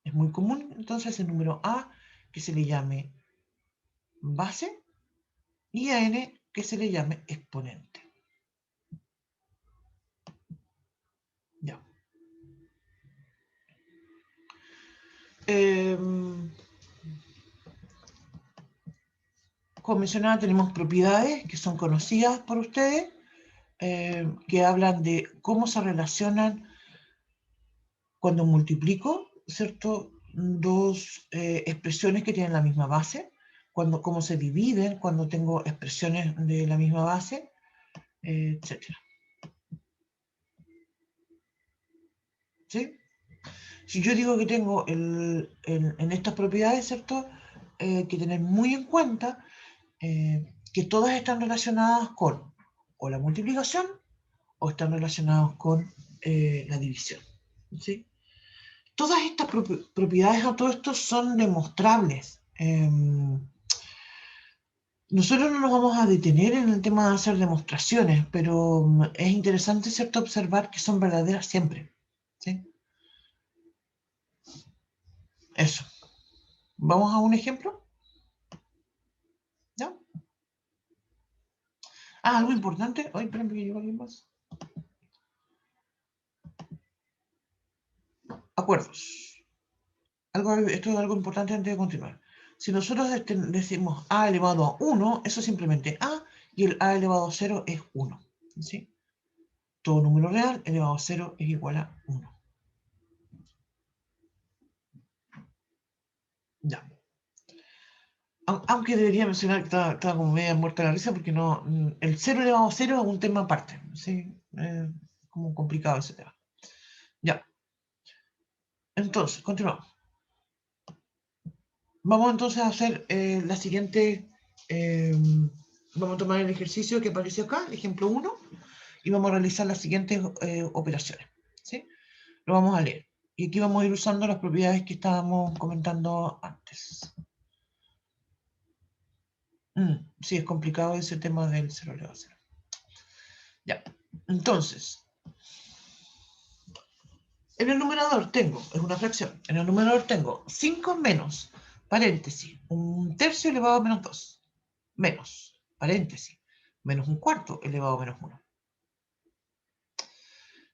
Es muy común entonces el número a que se le llame base y a n que se le llame exponente. Ya. Como mencionaba, tenemos propiedades que son conocidas por ustedes, que hablan de cómo se relacionan cuando multiplico, ¿cierto?, dos expresiones que tienen la misma base, cómo se dividen cuando tengo expresiones de la misma base, etc. ¿Sí? Si yo digo que tengo en estas propiedades, ¿cierto?, que tener muy en cuenta que todas están relacionadas con o la multiplicación o están relacionadas con la división. ¿Sí? Todas estas propiedades a todo esto son demostrables. Nosotros no nos vamos a detener en el tema de hacer demostraciones, pero es interesante, ¿cierto?, observar que son verdaderas siempre. ¿Sí? Eso. ¿Vamos a un ejemplo? ¿Ya? Algo importante. Ay, espérame que llegó alguien más. Acuerdos. Esto es algo importante antes de continuar. Si nosotros decimos a elevado a 1, eso es simplemente a, y el a elevado a 0 es 1. ¿Sí? Todo número real elevado a 0 es igual a 1. Ya. Aunque debería mencionar que estaba como media muerta la risa, porque no, el 0 elevado a 0 es un tema aparte. ¿Sí? Como complicado ese tema. Ya. Entonces, continuamos. Vamos entonces a hacer la siguiente, vamos a tomar el ejercicio que apareció acá, el ejemplo 1, y vamos a realizar las siguientes operaciones. ¿Sí? Lo vamos a leer. Y aquí vamos a ir usando las propiedades que estábamos comentando antes. Sí, es complicado ese tema del 0 elevado a 0. Ya, entonces, en el numerador tengo, es una fracción, en el numerador tengo 5 menos, paréntesis, 1/3 elevado a menos 2, menos, paréntesis, menos 1/4 elevado a menos 1.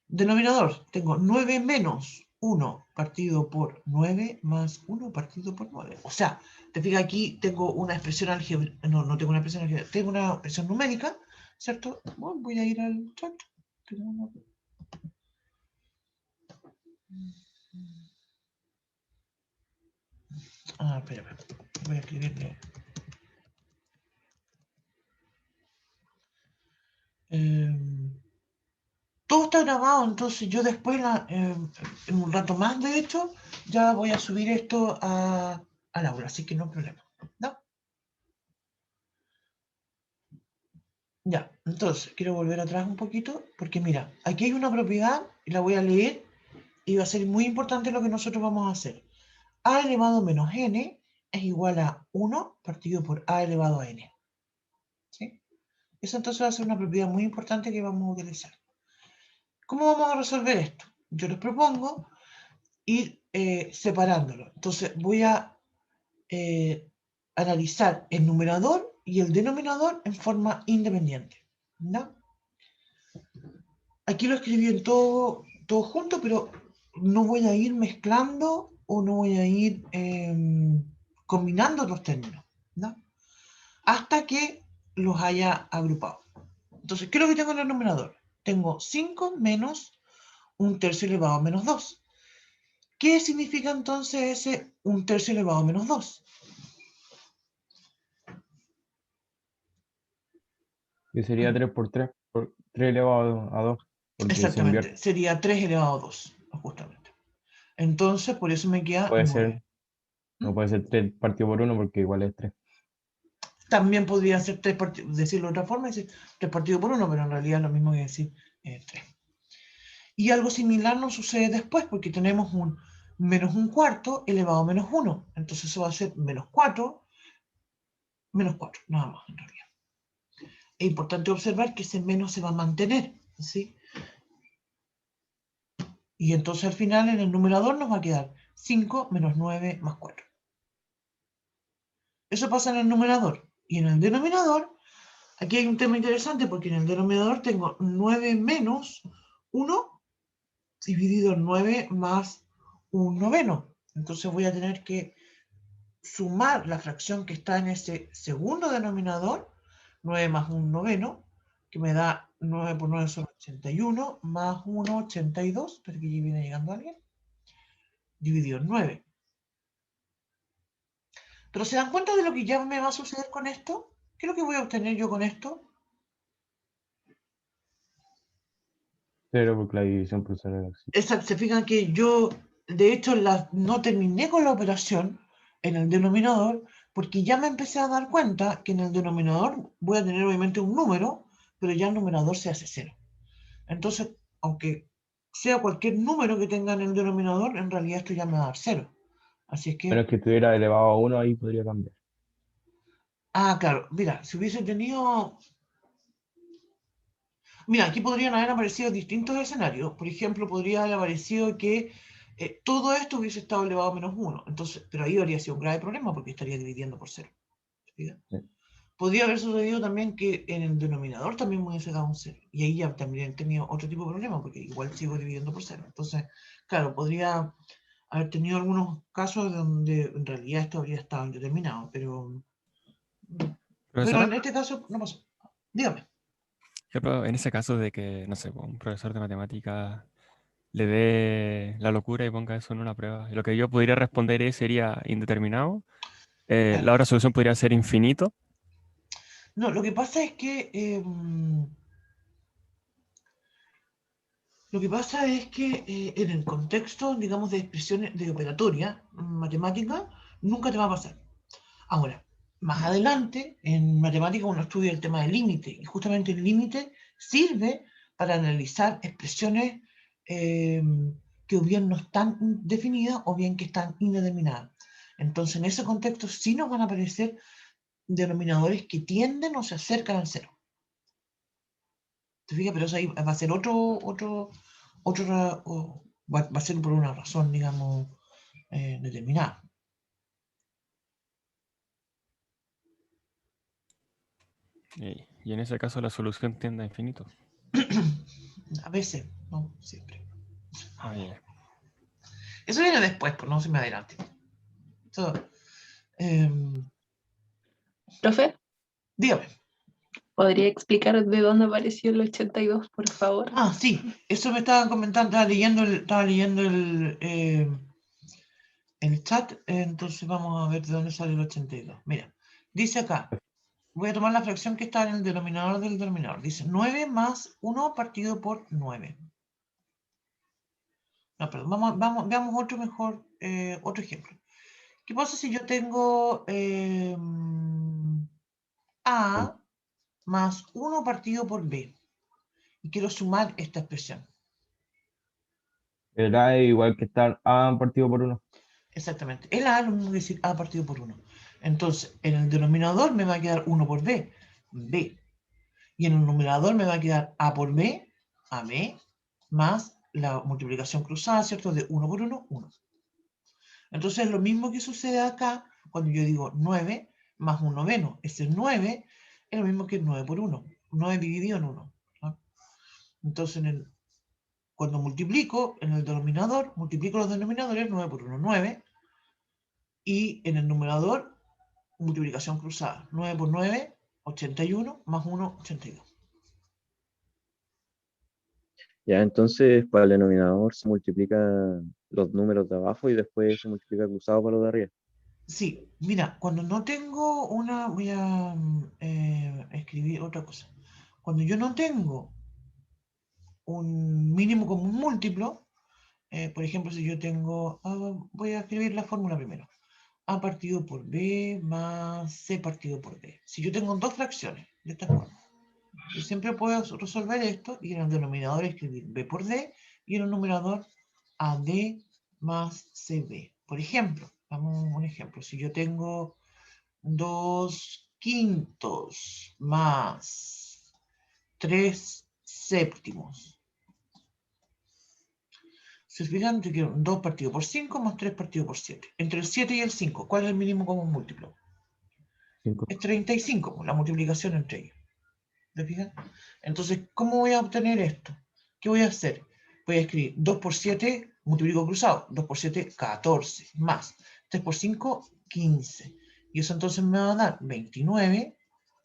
Denominador, tengo 9 menos 1 partido por 9 más 1 partido por 9. O sea, te fijas aquí, tengo una expresión algebraica, no tengo una expresión algebraica, tengo una expresión numérica, ¿cierto? Bueno, voy a ir al chat. Espera, voy a escribirle. Todo está grabado, entonces yo después, en un rato más, de hecho, ya voy a subir esto al aula, así que no hay problema. ¿No? Ya, entonces, quiero volver atrás un poquito, porque mira, aquí hay una propiedad, y la voy a leer, y va a ser muy importante lo que nosotros vamos a hacer. A elevado menos n es igual a 1 partido por a elevado a n. ¿Sí? Esa entonces va a ser una propiedad muy importante que vamos a utilizar. ¿Cómo vamos a resolver esto? Yo les propongo ir separándolo. Entonces voy a analizar el numerador y el denominador en forma independiente, ¿no? Aquí lo escribí en todo junto, pero no voy a ir mezclando o no voy a ir combinando los términos, ¿no? Hasta que los haya agrupado. Entonces, ¿qué es lo que tengo en el numerador? Tengo 5 menos 1/3 elevado a menos 2. ¿Qué significa entonces ese 1/3 elevado a menos 2? Que sería 3 por 3, por 3 elevado a 2. Exactamente, sería 3 elevado a 2, justamente. Entonces, por eso me queda Puede 9. ser, no puede ser 3 partido por 1 porque igual es 3. También podría ser 3 partidos, decirlo de otra forma, decir 3 partido por 1, pero en realidad es lo mismo que decir 3. Y algo similar nos sucede después, porque tenemos un menos 1/4 elevado a menos 1. Entonces eso va a ser menos 4, nada más en realidad. Es importante observar que ese menos se va a mantener, ¿sí? Y entonces al final en el numerador nos va a quedar 5 menos 9 más 4. Eso pasa en el numerador. Y en el denominador, aquí hay un tema interesante porque en el denominador tengo 9 menos 1 dividido en 9 más 1/9. Entonces voy a tener que sumar la fracción que está en ese segundo denominador, 9 más 1/9, que me da 9 por 9 son 81, más 1, 82, pero que ya viene llegando alguien, dividido en 9. Pero ¿se dan cuenta de lo que ya me va a suceder con esto? ¿Qué es lo que voy a obtener yo con esto? 0 porque la división por 0 existe. Exacto, se fijan que yo, de hecho, no terminé con la operación en el denominador, porque ya me empecé a dar cuenta que en el denominador voy a tener obviamente un número, pero ya el numerador se hace 0. Entonces, aunque sea cualquier número que tenga en el denominador, en realidad esto ya me va a dar 0. Así es que... Menos que estuviera elevado a 1, ahí podría cambiar. Ah, claro, mira, si hubiese tenido... Mira, aquí podrían haber aparecido distintos escenarios. Por ejemplo, podría haber aparecido que todo esto hubiese estado elevado a menos 1. Entonces, pero ahí habría sido un grave problema porque estaría dividiendo por 0. ¿Sí? Podría haber sucedido también que en el denominador también me hubiese dado un 0. Y ahí ya también tenía otro tipo de problema porque igual sigo dividiendo por 0. Entonces, claro, podría haber tenido algunos casos donde en realidad esto habría estado indeterminado. Pero en este caso no pasó. Dígame. Pero en ese caso de que, no sé, un profesor de matemáticas le dé la locura y ponga eso en una prueba, y lo que yo podría responder sería indeterminado, la otra solución podría ser infinito. No, lo que pasa es que en el contexto, digamos, de expresiones de operatoria matemática, nunca te va a pasar. Ahora, más adelante, en matemática uno estudia el tema del límite, y justamente el límite sirve para analizar expresiones que o bien no están definidas o bien que están indeterminadas. Entonces, en ese contexto sí nos van a aparecer denominadores que tienden o se acercan al 0. ¿Te fijas? Pero eso ahí va a ser va a ser por una razón, digamos, determinada. Y en ese caso la solución tiende a infinito. A veces, no siempre. Yeah. Eso viene después, pues no se me adelante. ¿Profe? Dígame. ¿Podría explicar de dónde apareció el 82, por favor? Ah, sí, eso me estaban comentando, estaba leyendo el chat, entonces vamos a ver de dónde sale el 82. Mira, dice acá, voy a tomar la fracción que está en el denominador del denominador. Dice 9 más 1 partido por 9. No, perdón, veamos otro mejor, otro ejemplo. ¿Qué pasa si yo tengo A más 1 partido por B? Y quiero sumar esta expresión. El A es igual que estar A partido por 1. Exactamente. El A es lo mismo que decir A partido por 1. Entonces, en el denominador me va a quedar 1 por B. B. Y en el numerador me va a quedar A por B, AB, más la multiplicación cruzada, ¿cierto? De 1 por 1, 1. Entonces, lo mismo que sucede acá, cuando yo digo 9 más un noveno. Ese 9 es lo mismo que 9 por 1. 9 dividido en 1. ¿No? Entonces, cuando multiplico en el denominador, multiplico los denominadores, 9 por 1, 9. Y en el numerador, multiplicación cruzada. 9 por 9, 81, más 1, 82. Ya, entonces para el denominador se multiplica los números de abajo y después se multiplica cruzado para los de arriba. Sí, mira, cuando no tengo una, voy a escribir otra cosa. Cuando yo no tengo un mínimo común múltiplo, por ejemplo, si yo tengo, voy a escribir la fórmula primero. A partido por B más C partido por D. Si yo tengo dos fracciones de esta forma, yo siempre puedo resolver esto y en el denominador escribir B por D y en el numerador AD más CB. Por ejemplo, damos un ejemplo. Si yo tengo 2 quintos más 3 séptimos. Se fijan, yo quiero 2 partido por 5 más 3 partido por 7. Entre el 7 y el 5, ¿cuál es el mínimo común múltiplo? 5. Es 35, la multiplicación entre ellos. ¿Se fijan? Entonces, ¿cómo voy a obtener esto? ¿Qué voy a hacer? Voy a escribir 2 por 7, multiplico cruzado. 2 por 7, 14, más 3 por 5, 15. Y eso entonces me va a dar 29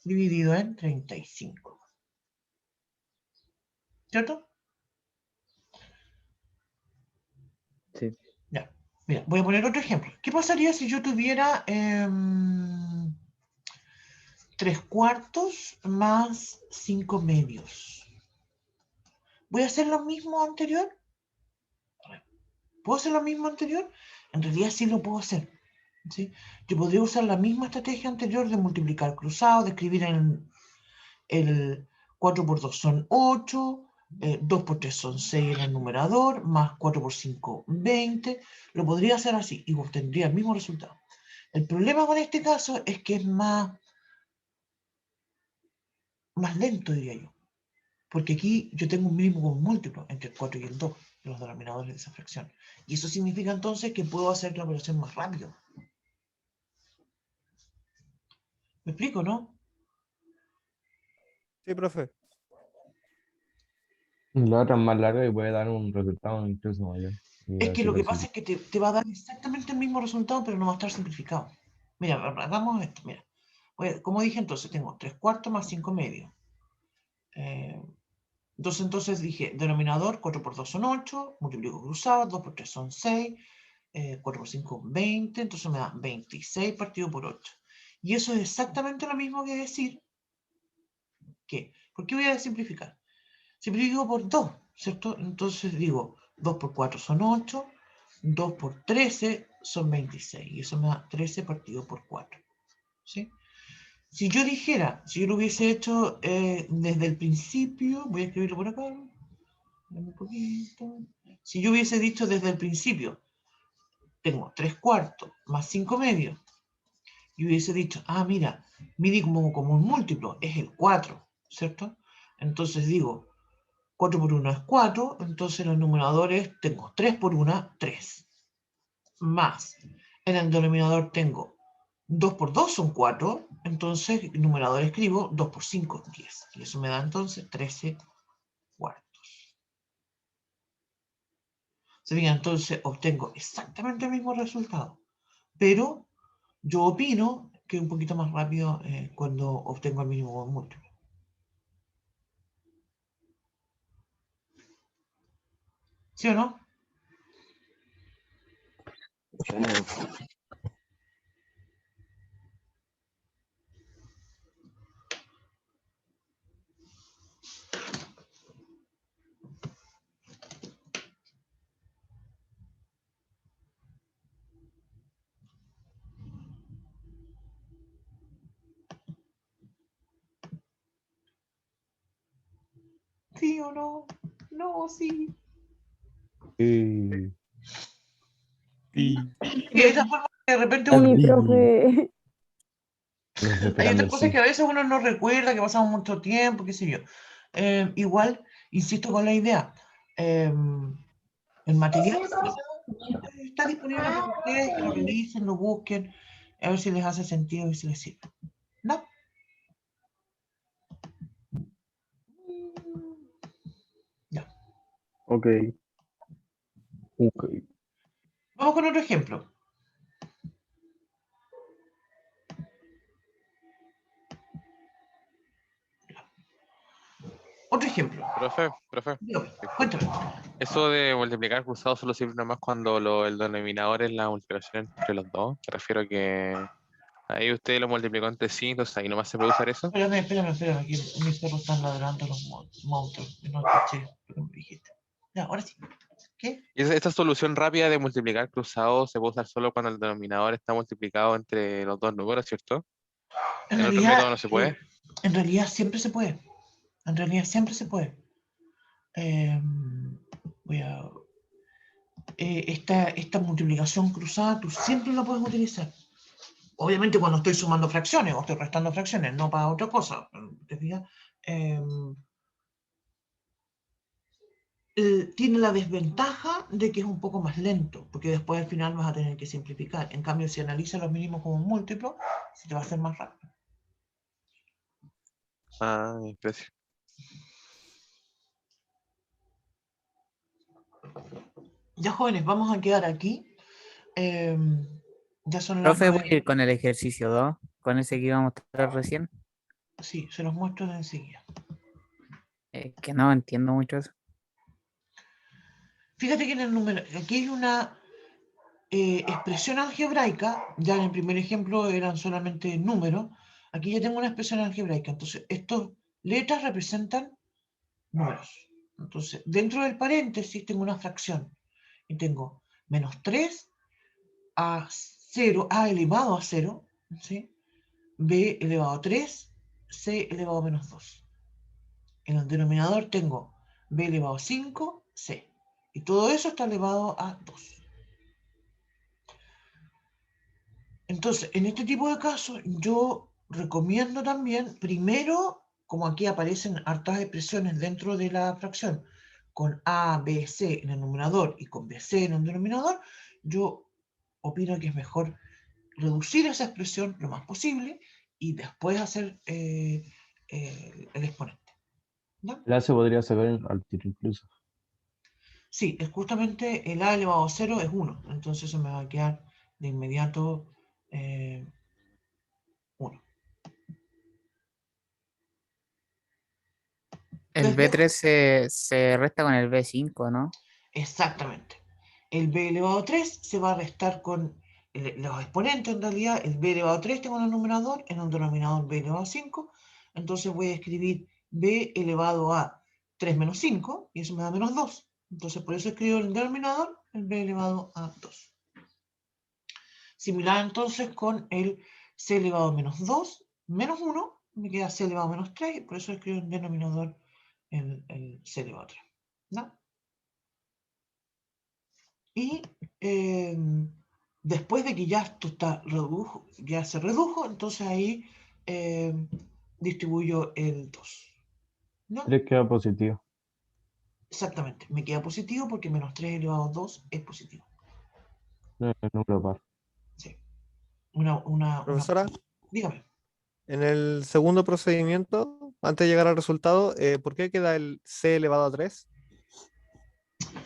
dividido en 35. ¿Cierto? Sí. Ya. Mira, voy a poner otro ejemplo. ¿Qué pasaría si yo tuviera 3 cuartos más 5 medios? ¿Voy a hacer lo mismo anterior? ¿Puedo hacer lo mismo anterior? En realidad sí lo puedo hacer. ¿Sí? Yo podría usar la misma estrategia anterior de multiplicar cruzado, de escribir el 4 por 2 son 8, 2 por 3 son 6 en el numerador, más 4 por 5, 20. Lo podría hacer así y obtendría el mismo resultado. El problema con este caso es que es más lento, diría yo. Porque aquí yo tengo un mínimo común múltiplo entre el 4 y el 2, los denominadores de esa fracción. Y eso significa entonces que puedo hacer la operación más rápido. ¿Me explico, no? Sí, profe. La otra es más larga y puede dar un resultado incluso mayor. Es que lo que pasa es que te va a dar exactamente el mismo resultado, pero no va a estar simplificado. Mira, hagamos esto, mira. Como dije entonces, tengo 3 cuartos más 5 medios. Entonces dije, denominador, 4 por 2 son 8, multiplico cruzado, 2 por 3 son 6, 4 por 5, 20, entonces me da 26 partido por 8. Y eso es exactamente lo mismo que decir que, ¿por qué voy a simplificar? Simplifico por 2, ¿cierto? Entonces digo, 2 por 4 son 8, 2 por 13 son 26, y eso me da 13 partido por 4, ¿sí? Si yo dijera, si yo lo hubiese hecho desde el principio, voy a escribirlo por acá, un poquito. Si yo hubiese dicho desde el principio, tengo 3 cuartos más 5 medios, y hubiese dicho, mira, mínimo común múltiplo es el 4, ¿cierto? Entonces digo, 4 por 1 es 4, entonces en los numeradores tengo 3 por 1, 3. Más, en el denominador tengo 2 por 2 son 4, entonces el numerador escribo 2 por 5, 10. Y eso me da entonces 13 cuartos. ¿Se fijan? Entonces obtengo exactamente el mismo resultado, pero yo opino que es un poquito más rápido cuando obtengo el mínimo múltiplo. ¿Sí o no? ¿Sí o no? No, sí. Sí. Sí. Y de esa forma de repente Sí, uno... profe. Nos Hay esperando otras el cosas sí. que a veces uno no recuerda, que pasamos mucho tiempo, qué sé yo. Igual, insisto con la idea, el material está disponible para ustedes, que lo revisen, lo busquen, a ver si les hace sentido y si les sirve. ¿No? Ya. Ok. Ok. Vamos con otro ejemplo. Otro ejemplo. Profe, Dígame, disculpe. cuéntame. Eso de multiplicar cruzado solo sirve nomás cuando el denominador es la multiplicación entre los dos. Me refiero a que ahí usted lo multiplicó entre sí, entonces ahí nomás se puede usar eso. Espérame, que mis perros están ladrando los monstruos. Que no escuché lo que me dijiste. Ya, ahora sí. ¿Qué? Y esta solución rápida de multiplicar cruzado se puede usar solo cuando el denominador está multiplicado entre los dos números, ¿cierto? En En otro realidad, método no se puede. en realidad siempre se puede. En realidad siempre se puede. Voy a... esta multiplicación cruzada tú siempre la puedes utilizar. Obviamente cuando estoy sumando fracciones o estoy restando fracciones, no para otra cosa. ¿Te fijas? Tiene la desventaja de que es un poco más lento, porque después al final vas a tener que simplificar. En cambio, si analizas los mínimos como un múltiplo, se te va a hacer más rápido. Ah, gracias. Ya, jóvenes, vamos a quedar aquí. Ya son las Profe, voy a 9. ir con el ejercicio 2, con ese que íbamos a mostrar recién. Sí, se los muestro de enseguida. Que no entiendo mucho eso. Fíjate que en el número, aquí hay una expresión algebraica, ya en el primer ejemplo eran solamente números, aquí ya tengo una expresión algebraica, entonces estas letras representan números. Entonces, dentro del paréntesis tengo una fracción, y tengo menos 3 a 0, a elevado a 0, ¿sí? B elevado a 3, C elevado a menos 2. En el denominador tengo B elevado a 5, C. Y todo eso está elevado a 2. Entonces, en este tipo de casos, yo recomiendo también, primero, como aquí aparecen hartas expresiones dentro de la fracción, con A, B, C en el numerador y con BC en el denominador, yo opino que es mejor reducir esa expresión lo más posible y después hacer el exponente. ¿No? La se podría saber al tiro incluso. Sí, es justamente el A elevado a 0 es 1, entonces eso me va a quedar de inmediato 1. El B3 se resta con el B5, ¿no? Exactamente. El B elevado a 3 se va a restar con los exponentes, en realidad. El B elevado a 3 tengo en el numerador, en el denominador B elevado a 5. Entonces voy a escribir B elevado a 3 menos 5, y eso me da menos 2. Entonces por eso escribo en el denominador el B elevado a 2. Similar entonces con el C elevado a menos 2, menos 1, me queda C elevado a menos 3, y por eso escribo en el denominador el C elevado a 3. ¿No? Y después de que ya esto ya se redujo, entonces ahí distribuyo el 2. ¿No? 3 queda positivo. Exactamente, me queda positivo porque menos 3 elevado a 2 es positivo. No es número par. Sí. Profesora, dígame. en el segundo procedimiento, antes de llegar al resultado, ¿por qué queda el C elevado a 3?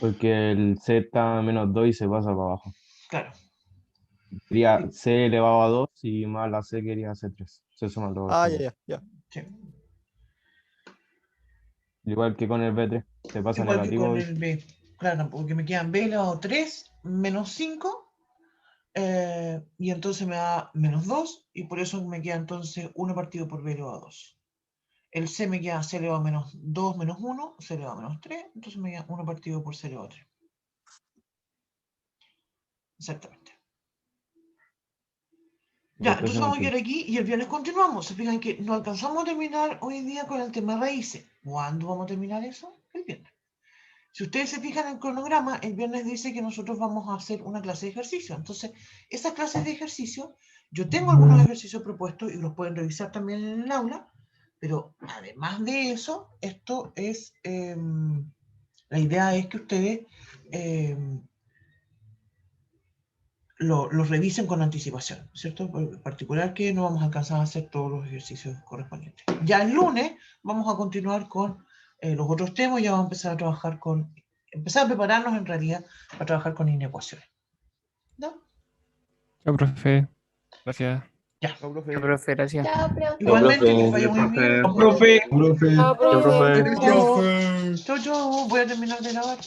Porque el C está a menos 2 y se pasa para abajo. Claro. Quería C elevado a 2 y más la C quería C3. Se suman los Ah, exponentes. ya. Sí. Igual que con el B3. Se pasa Igual negativo. que con el B. Claro, porque me quedan B elevado a 3 menos 5. Y entonces me da menos 2, y por eso me queda entonces 1 partido por B elevado a 2. El C me queda C elevado a menos 2 menos 1, C elevado a menos 3, entonces me queda 1 partido por C elevado a 3. Exactamente. Ya, entonces vamos a quedar aquí y el viernes continuamos. Se fijan que no alcanzamos a terminar hoy día con el tema de raíces. ¿Cuándo vamos a terminar eso? El viernes. Si ustedes se fijan en el cronograma, el viernes dice que nosotros vamos a hacer una clase de ejercicio. Entonces, esas clases de ejercicio Yo tengo algunos ejercicios propuestos y los pueden revisar también en el aula, pero además de eso, esto es, la idea es que ustedes los revisen con anticipación, ¿cierto? En particular que no vamos a alcanzar a hacer todos los ejercicios correspondientes. Ya el lunes vamos a continuar con los otros temas, ya vamos a empezar a trabajar empezar a prepararnos en realidad para trabajar con inecuaciones. ¿No? Chao, profe. Gracias. Ya. Chao, profe. Chao, profe, gracias. Igualmente, que vaya muy bien. Profe. Chao, Chao, profe. Chao, chao. Voy a terminar de grabar.